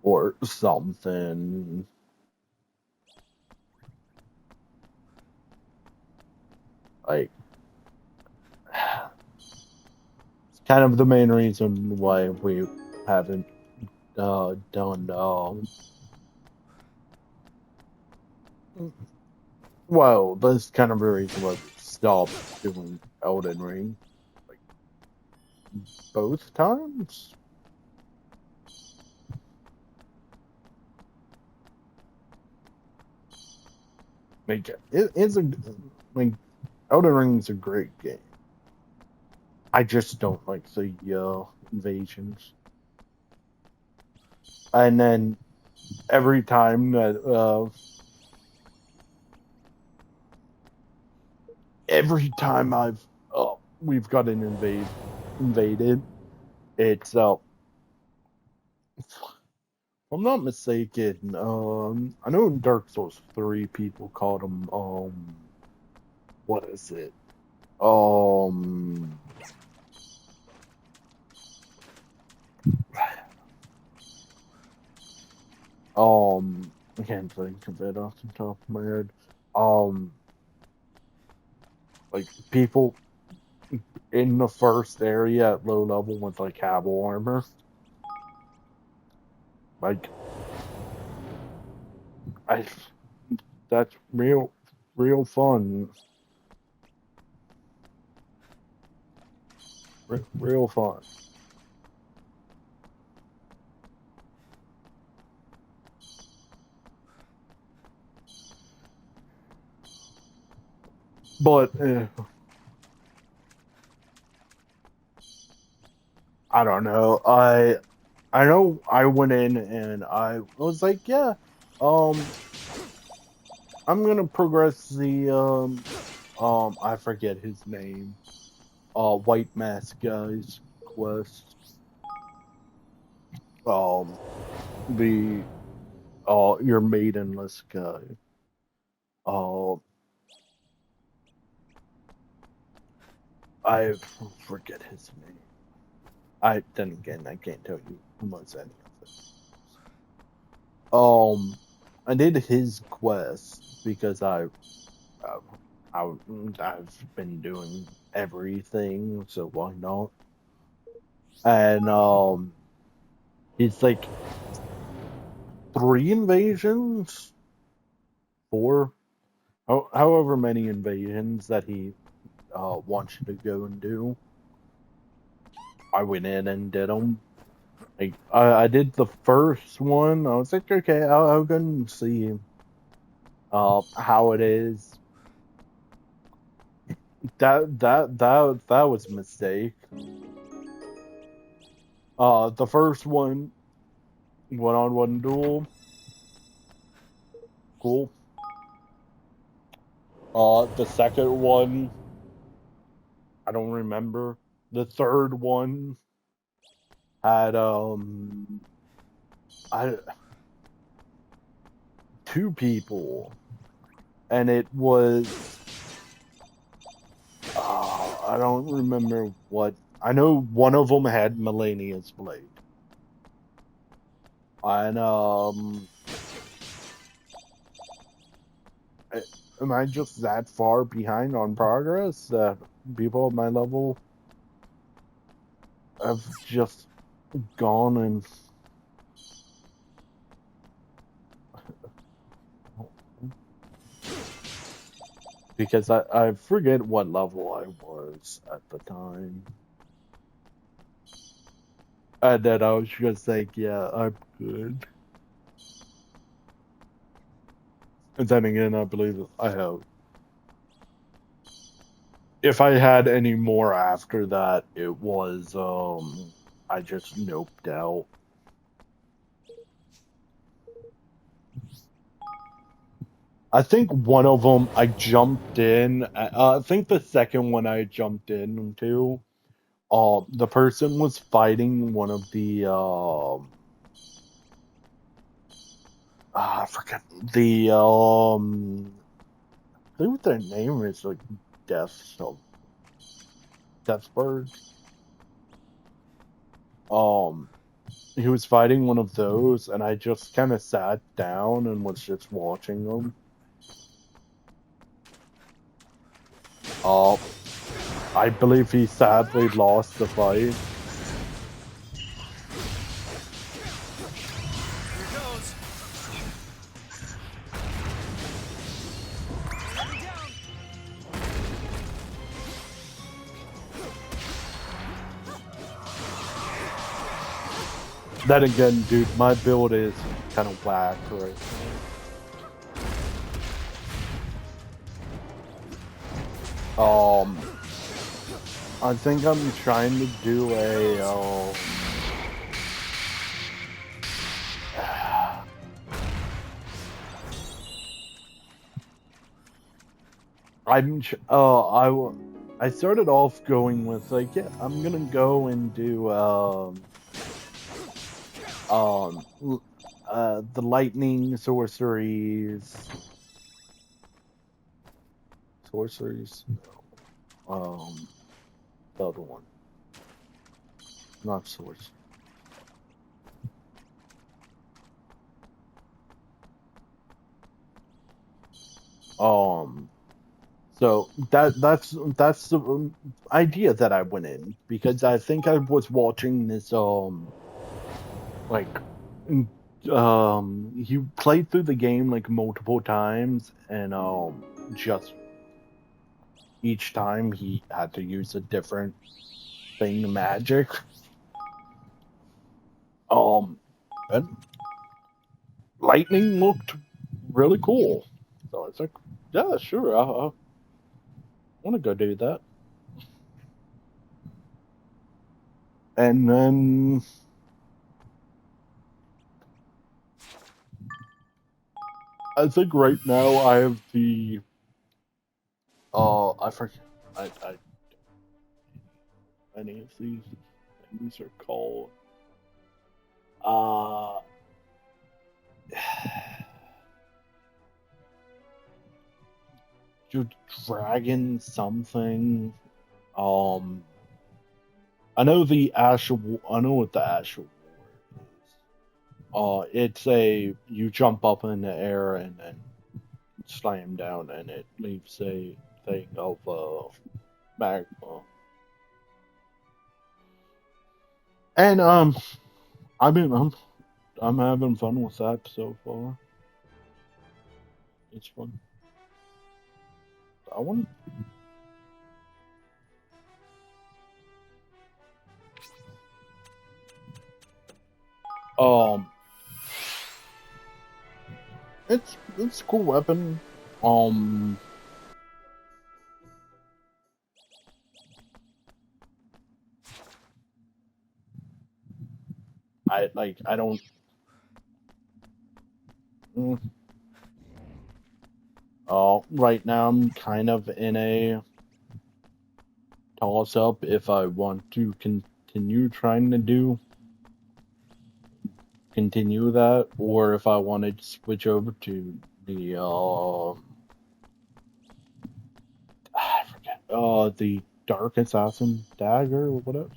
or something. Like it's kind of the main reason why we haven't done well, that's kind of the reason why we stopped doing Elden Ring. Like both times. Like it's a like Elden Ring's a great game. I just don't like the invasions. And then every time that every time we've gotten invaded, it's if I'm not mistaken, I know in Dark Souls 3 people called them what is it? Um I can't think of it off the top of my head. Um like people in the first area at low level with like Cabal armor. Like I that's real fun. Real fun. But I don't know. I know I went in and I was like, yeah, um, I'm gonna progress the I forget his name. White Mask guy's quest. The your maidenless guy. Uh, I forget his name. Then again, I can't tell you much any of it. I did his quest because uh, I've been doing everything, so why not? And it's like 3 invasions, 4, however many invasions that he wants you to go and do. I went in and did them. Like I did the first one. I was like, okay, I'll go and see how it is. That was a mistake. The first one, one-on-one duel, cool. The second one, I don't remember. The third one had I 2 people, and it was I don't remember what. I know one of them had Melania's blade, and am I just that far behind on progress that people at my level have just gone and because I forget what level I was at the time. And then I was just like, yeah, I'm good. And then again, I believe I have. If I had any more after that, it was, I just noped out. I think one of them I jumped in. I think the second one I jumped into, the person was fighting one of the, I forget the, I think what their name is, like Deathbird. He was fighting one of those, and I just kind of sat down and was just watching them. I believe he sadly lost the fight. Here goes. Enemy down. Then again, dude, my build is kind of whack right now. I think I'm trying to do a I started off going with like, yeah, I'm gonna go and do the lightning sorceries, the other one, not sorcery. So that's the idea that I went in because I think I was watching this like he played through the game like multiple times and just each time he had to use a different thing of magic. And lightning looked really cool. So I was like, yeah, sure, I want to go do that. And then I think right now I have the I forget I any of these things are called uh dragon something. Um I know I know what the Ash Award is. It's a you jump up in the air and then slam down and it leaves a thing of magma. And I mean I'm having fun with that so far. It's fun. I want um it's a cool weapon. Um I don't mm, right now I'm kind of in a toss up if I want to continue that or if I want to switch over to the I forget the Dark Assassin dagger or whatever.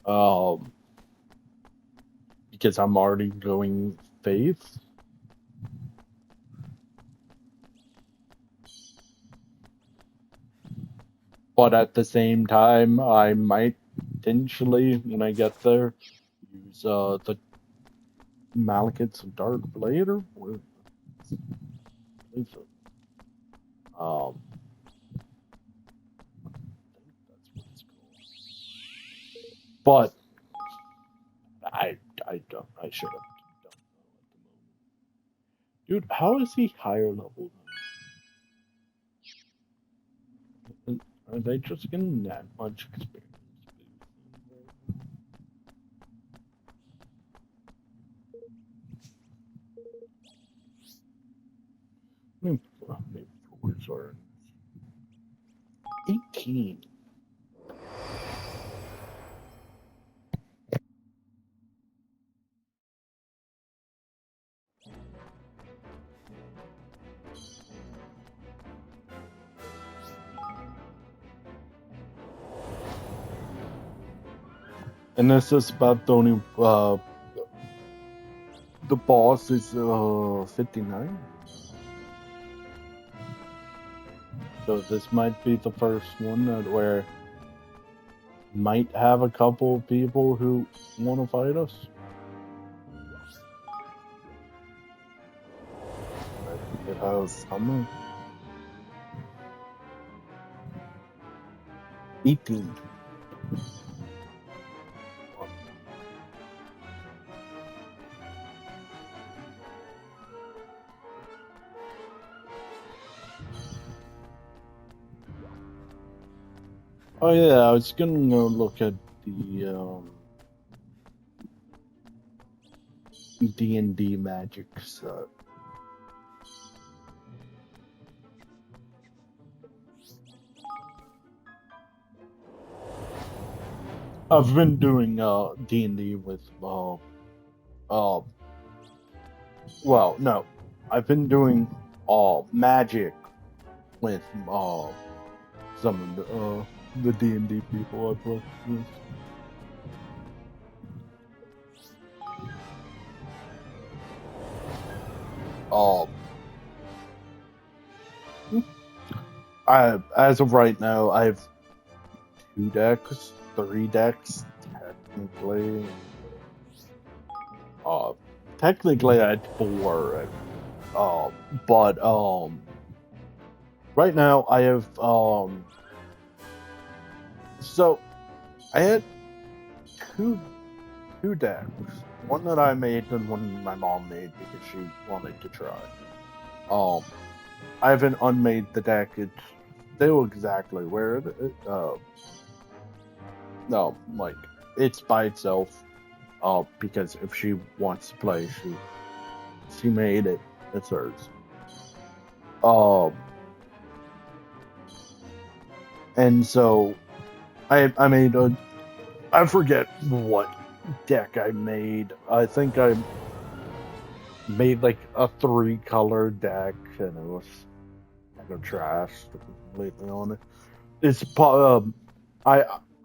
Um because I'm already going faith. But at the same time, I might potentially, when I get there, use the Malekith's Dark Blade or what? I think so. I think that's what it's called. But I don't. I should have done that at the moment. Dude, how is he higher level than? Are they just getting that much experience? Maybe forwards are 18. And this is about the only the boss is 59. So this might be the first one where might have a couple of people who want to fight us. It has summer. 18. Oh yeah, I was gonna go look at the D&D magic set. I've been doing D&D with well, no, I've been doing magic with some of the D&D people I've worked with. As of right now, I have 2 decks, 3 decks, technically. Technically I had 4. But right now I have so I had two decks. One that I made and one my mom made because she wanted to try. I haven't unmade the deck. It's still exactly where it no, like it's by itself. Because if she wants to play, she made it. It's hers. And so I made I forget what deck I made. I think I made like a 3-color deck, and it was kind of trash. To be completely honest, it's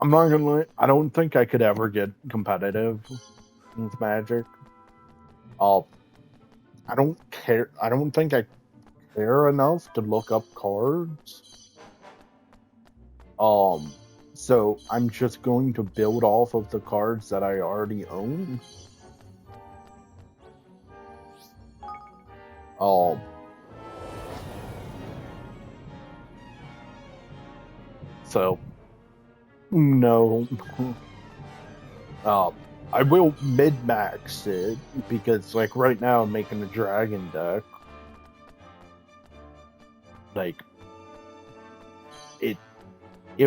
I'm not gonna lie. I don't think I could ever get competitive with Magic. I don't care. I don't think I care enough to look up cards. So I'm just going to build off of the cards that I already own. So no. I will mid-max it because, like, right now I'm making a dragon deck. Like, it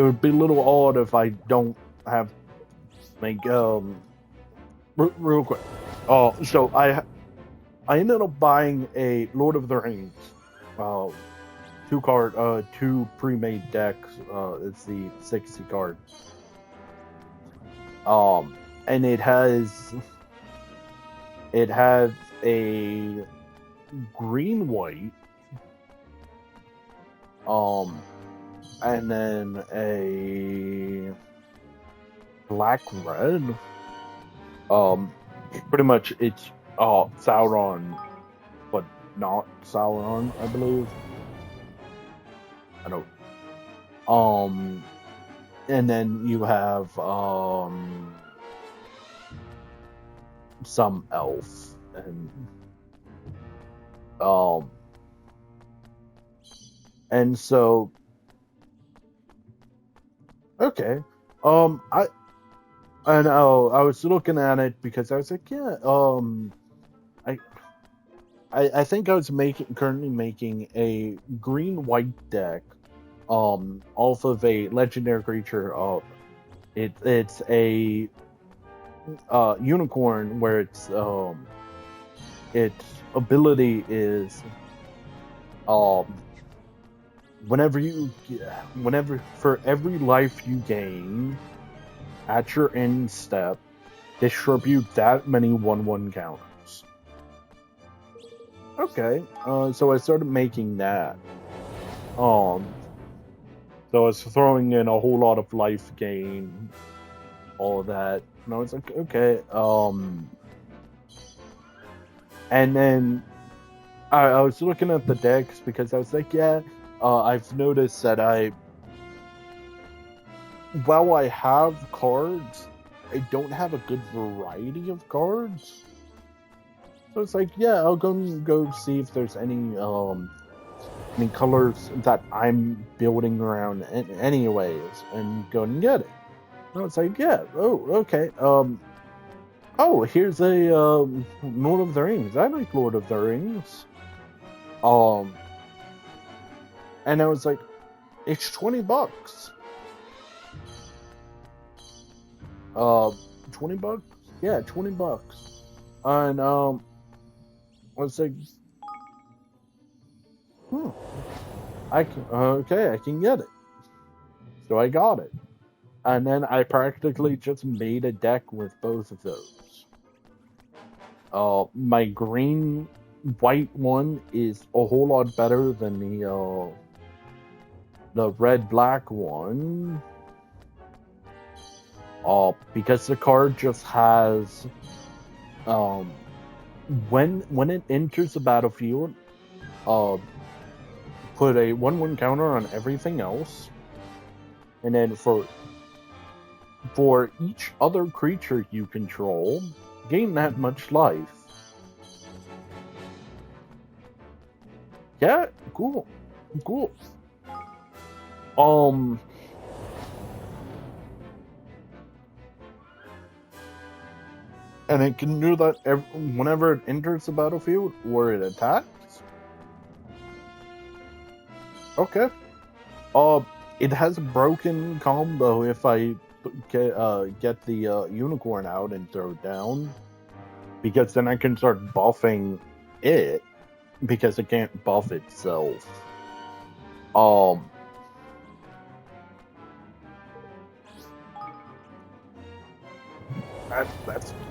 would be a little odd if I don't have, like, real quick. So I ended up buying a Lord of the Rings, 2 pre-made decks. It's the 60 card. And it has a green white, and then a black red. Pretty much it's Sauron, but not Sauron, I believe. I don't. And then you have some elf and so okay. I was looking at it because I was like, yeah, I think I was currently making a green white deck off of a legendary creature. It's a unicorn where its ability is whenever for every life you gain at your end step, distribute that many 1/1 counters. Okay, so I started making that. So I was throwing in a whole lot of life gain, all of that, and I was like, okay. And then I was looking at the decks because I was like, yeah, I've noticed that while I have cards, I don't have a good variety of cards. So it's like, yeah, I'll go see if there's any colors that I'm building around anyways, and go and get it. And it's like, yeah, oh, okay. Oh, here's a Lord of the Rings. I like Lord of the Rings. And I was like, it's $20. Uh, 20 bucks? Yeah, 20 bucks. And, let's say, hmm, I can, okay, I can get it. So I got it. And then I practically just made a deck with both of those. My green white one is a whole lot better than the red black one. Because the card just has when it enters the battlefield, put a 1/1 counter on everything else, and then for each other creature you control, gain that much life. Yeah, cool. And it can do that whenever it enters the battlefield or it attacks. Okay. It has a broken combo if I get the unicorn out and throw it down, because then I can start buffing it because it can't buff itself.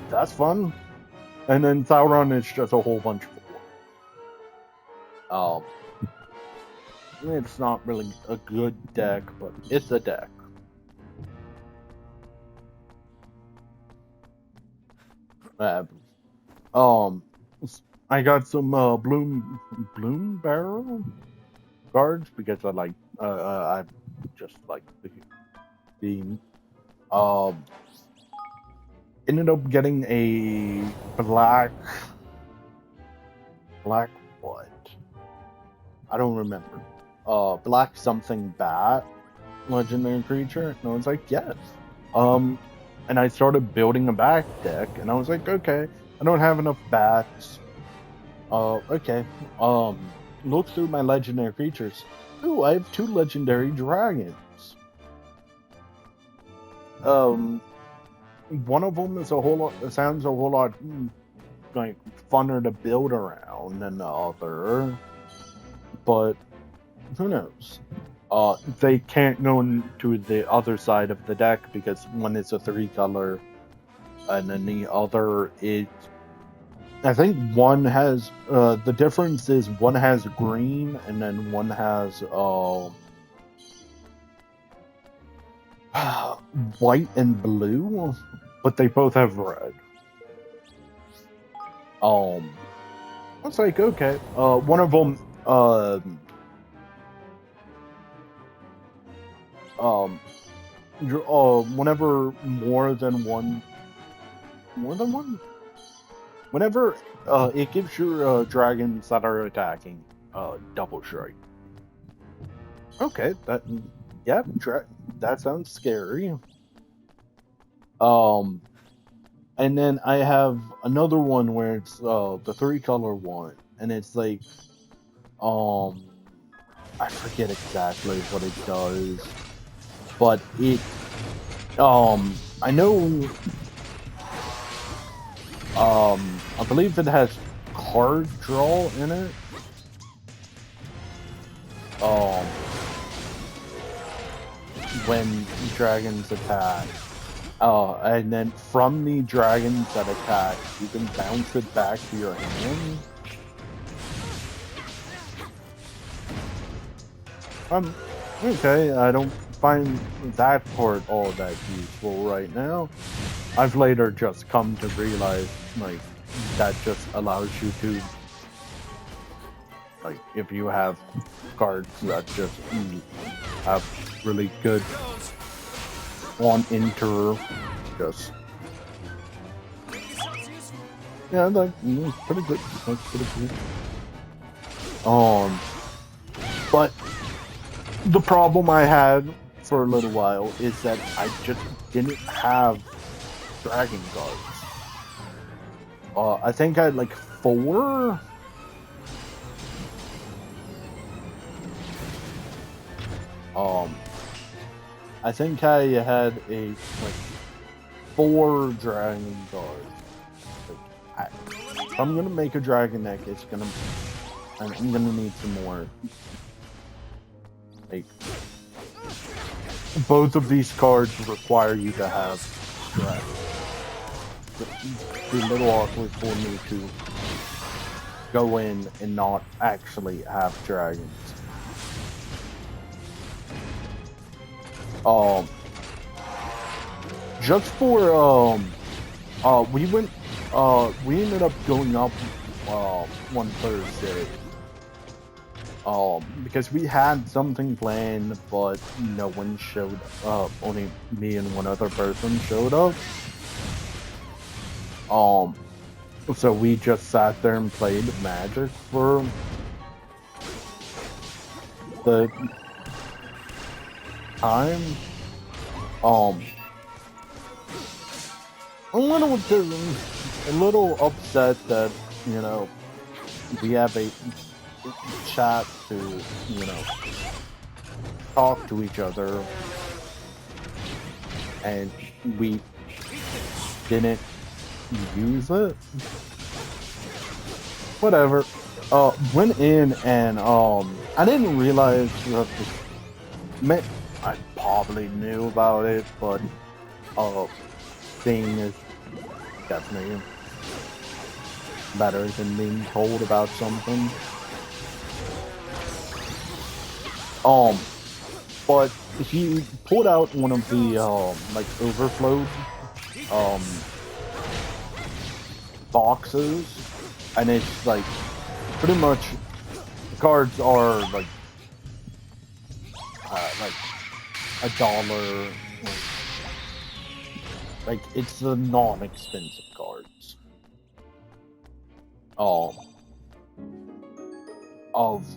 That's fun. And then Sauron is just a whole bunch of it's not really a good deck, but it's a deck. I got some bloom barrel cards because I just like the theme. Ended up getting a black what? I don't remember. Black something bat legendary creature. And I was like, yes. And I started building a back deck, and I was like, okay, I don't have enough bats. Okay. Look through my legendary creatures. Ooh, I have 2 legendary dragons. One of them is sounds a whole lot like funner to build around than the other, but who knows? They can't go into the other side of the deck because one is a 3-color, and then the other is. I think one has the difference is one has green and then one has white and blue, but they both have red. I was like, okay. One of them whenever whenever it gives your dragons that are attacking double strike. Okay, that sounds scary. And then I have another one where it's the 3-color one, and it's like I forget exactly what it does, but it I know I believe it has card draw in it. When dragons attack. And then from the dragons that attack, you can bounce it back to your hand. Okay, I don't find that part all that useful right now. I've later just come to realize, like, that just allows you to, like, if you have cards that just have really good on enter, just yeah, that's pretty good. That's pretty good. But the problem I had for a little while is that I just didn't have dragon cards. I think I had like 4. I think I had a like 4 dragon cards. If I'm gonna make a dragon deck, I'm gonna need some more. Like, both of these cards require you to have dragons. It'd be a little awkward for me to go in and not actually have dragons. Just for we ended up going up one Thursday. Because we had something planned, but no one showed up. Only me and one other person showed up. So we just sat there and played Magic for the time. A little upset that, you know, we have a chat to, you know, talk to each other, and we didn't use it. Whatever. Went in and I didn't realize that I probably knew about it, but seeing is definitely better than being told about something. But he pulled out one of the like overflowed boxes, and it's like pretty much the cards are like $1. Like it's the non-expensive cards.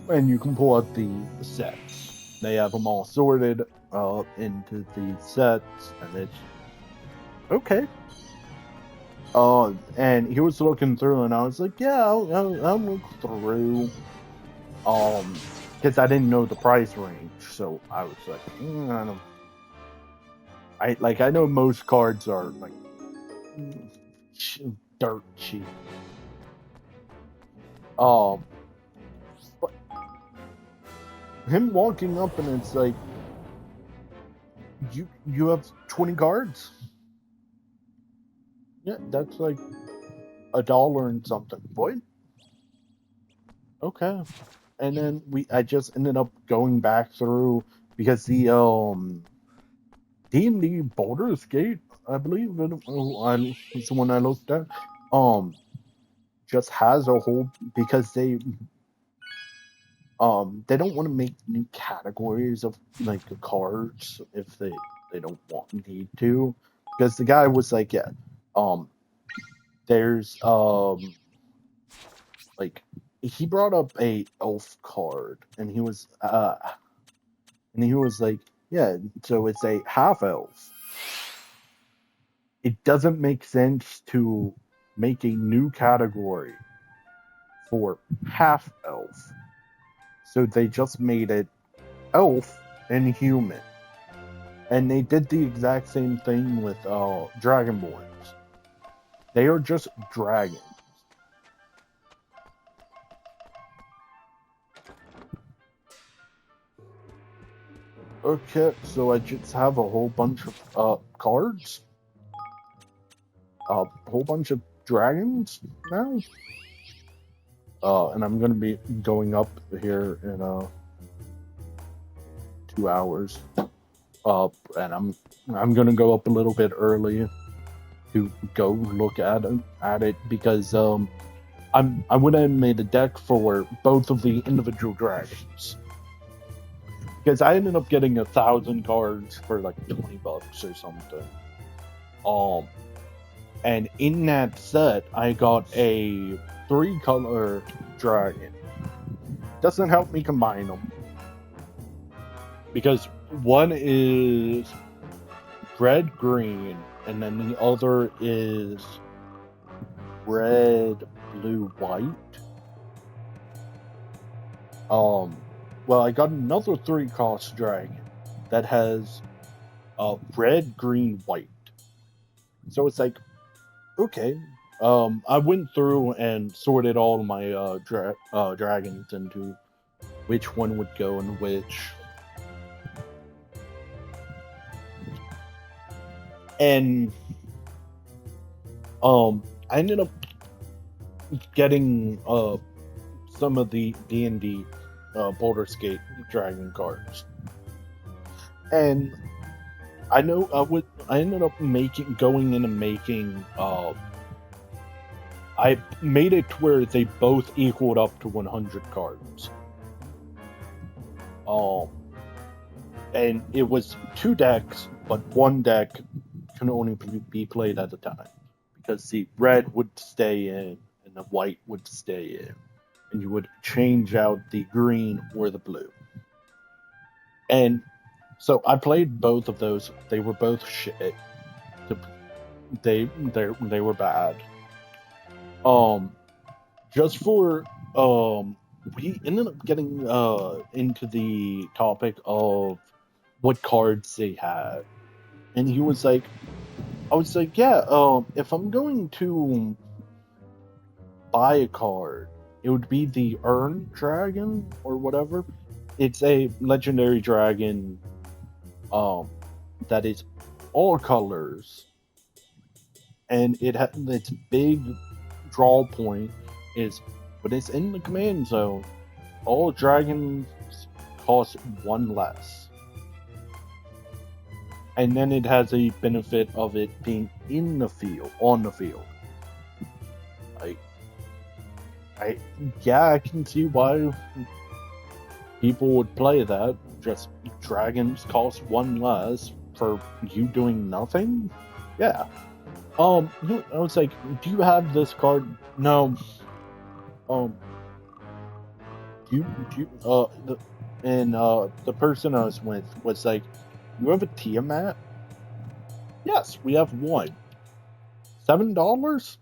And you can pull out the sets. They have them all sorted into the sets, and it's okay. And he was looking through, and I was like, yeah, I'll look through. Because I didn't know the price range, so I was like, I know most cards are like dirt cheap. But him walking up, and it's like, you have 20 cards? Yeah, that's like $1 and something. What? Okay. And then I just ended up going back through, because the D&D Baldur's Gate, I believe it's the one I looked at, just has a whole, because they don't want to make new categories of like the cards if they don't need to, because the guy was like, yeah, there's like, he brought up a elf card, and he was like, yeah, so it's a half elf. It doesn't make sense to make a new category for half elf. So they just made it elf and human. And they did the exact same thing with Dragonborns. They are just dragons. Okay, so I just have a whole bunch of cards. A whole bunch of dragons now. And I'm gonna be going up here in 2 hours. And I'm gonna go up a little bit early to go look at it, because I went and made a deck for both of the individual dragons, because I ended up getting 1,000 cards for like $20 or something. And in that set, I got a 3-color dragon. Doesn't help me combine them, because one is red green, and then the other is red blue white. Well, I got another 3-cost dragon that has red green white. So it's like, okay. I went through and sorted all my dragons into which one would go in which. And I ended up getting some of the D&D Baldur's Gate dragon cards. And I know I ended up going in and making I made it to where they both equaled up to 100 cards. And it was 2 decks, but 1 deck can only be played at a time. Because the red would stay in and the white would stay in. And you would change out the green or the blue. And so I played both of those. They were both shit. They were bad. Just for we ended up getting into the topic of what cards they had, and he was like, I was like, yeah, if I'm going to buy a card, it would be the Urn Dragon or whatever. It's a legendary dragon that is all colors, and its big draw point is when it's in the command zone, all dragons cost 1 less. And then it has a benefit of it being in the field, on the field. I can see why people would play that. Just dragons cost 1 less for you doing nothing? Yeah. I was like, do you have this card? No. The person I was with was like, you have a Tiamat? Yes, we have 1. $7?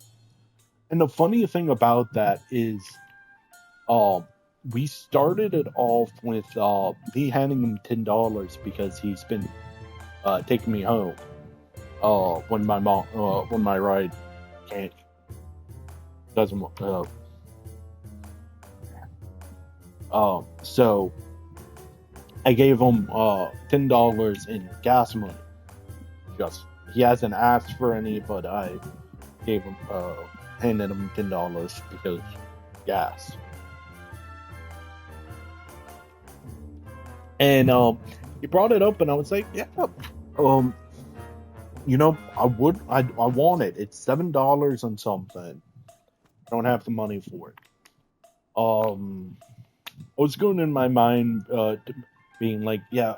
And the funny thing about that is, we started it off with me handing him $10 because he's been taking me home when my ride doesn't. So I gave him $10 in gas money. He hasn't asked for any, but I gave him handed him $10 because gas. And he brought it up, and I was like, yeah, I want it. It's $7 and something. I don't have the money for it. I was going in my mind, being like, yeah,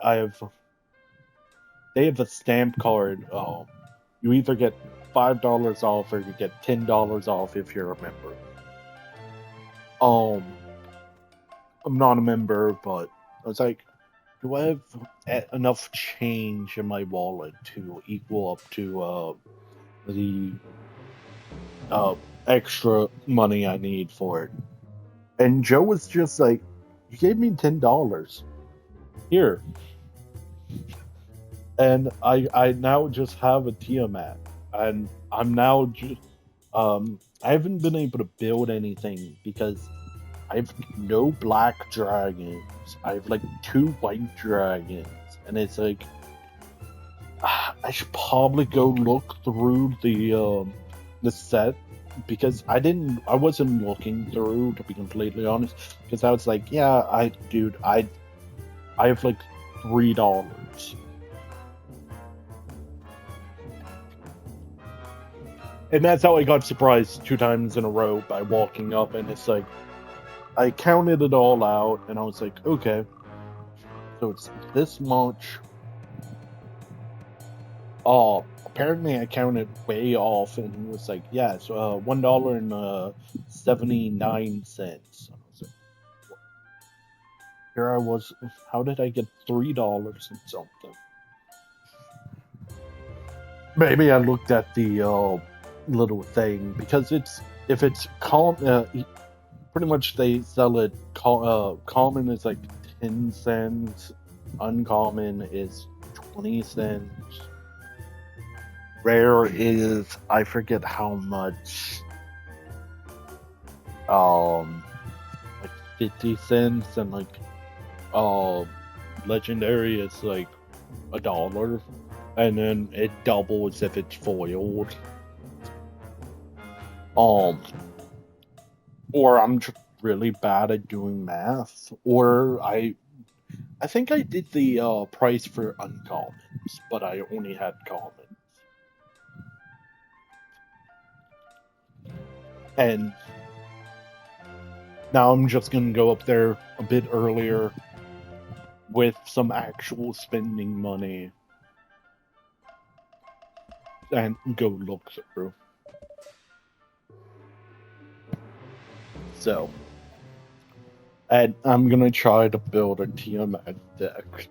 they have a stamp card. You either get $5 off or you get $10 off if you're a member. I'm not a member, but I was like, do I have enough change in my wallet to equal up to the extra money I need for it? And Joe was just like, you gave me $10. Here. And I now just have a Tiamat. And I'm now just... I haven't been able to build anything because I have no black dragons. I have like 2 white dragons. And it's like... I should probably go look through the set. Because I wasn't looking through, to be completely honest. Because I was like, yeah, I have like $3. And that's how I got surprised 2 times in a row by walking up, and it's like, I counted it all out, and I was like, okay, so it's this much. Apparently I counted way off, and it was like, yeah, it's $1.79. I was like, here I was, how did I get $3 and something? Maybe I looked at the little thing, because pretty much they sell it, common is like 10 cents, uncommon is 20 cents. Rare is I forget how much. Like 50 cents, and like legendary is like $1, and then it doubles if it's foiled. Um, or I'm just really bad at doing math, or I think I did the price for uncommons, but I only had commons. And now I'm just gonna go up there a bit earlier with some actual spending money and go look through. So, and I'm gonna try to build a Tiamat deck.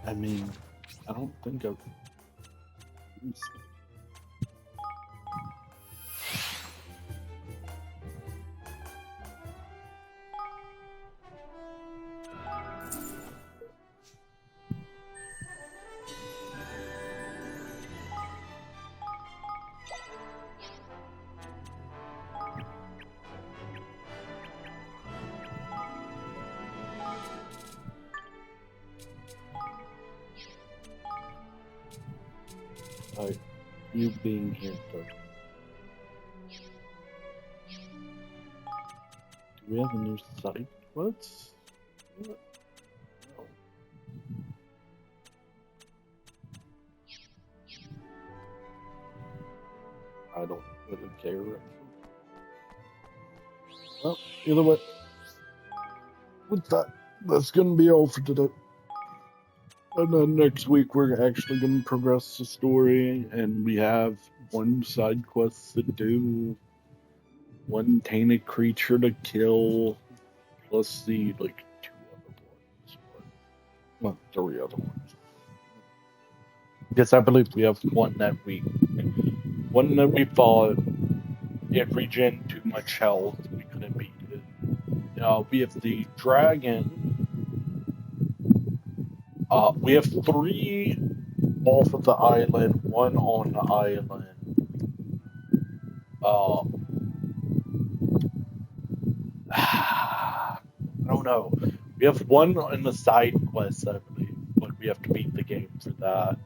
I mean, I don't think I've. You being here, though. Do we have a new site? What? No. I don't really care. Well, either way, with that, that's gonna be all for today. And then next week we're actually gonna progress the story, and we have one side quest to do, one tainted creature to kill, plus the like 2 other ones. Well, 3 other ones. Yes, I believe we have one that we fought. It regenerated too much health. We couldn't beat it. We have the dragon. We have 3 off of the island, 1 on the island. I don't know. We have 1 in the side quest, I believe, but we have to beat the game for that.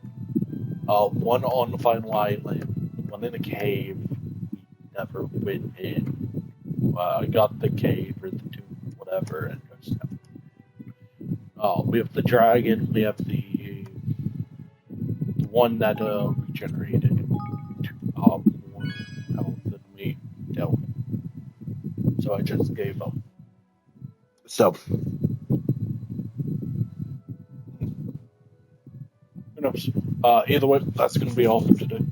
1 on the final island, 1 in a cave. We never went in. I got the cave or the tomb, whatever, and just. We have the dragon. We have the one that regenerated more health than we dealt. So I just gave up. So, who knows? Either way, that's going to be all for today.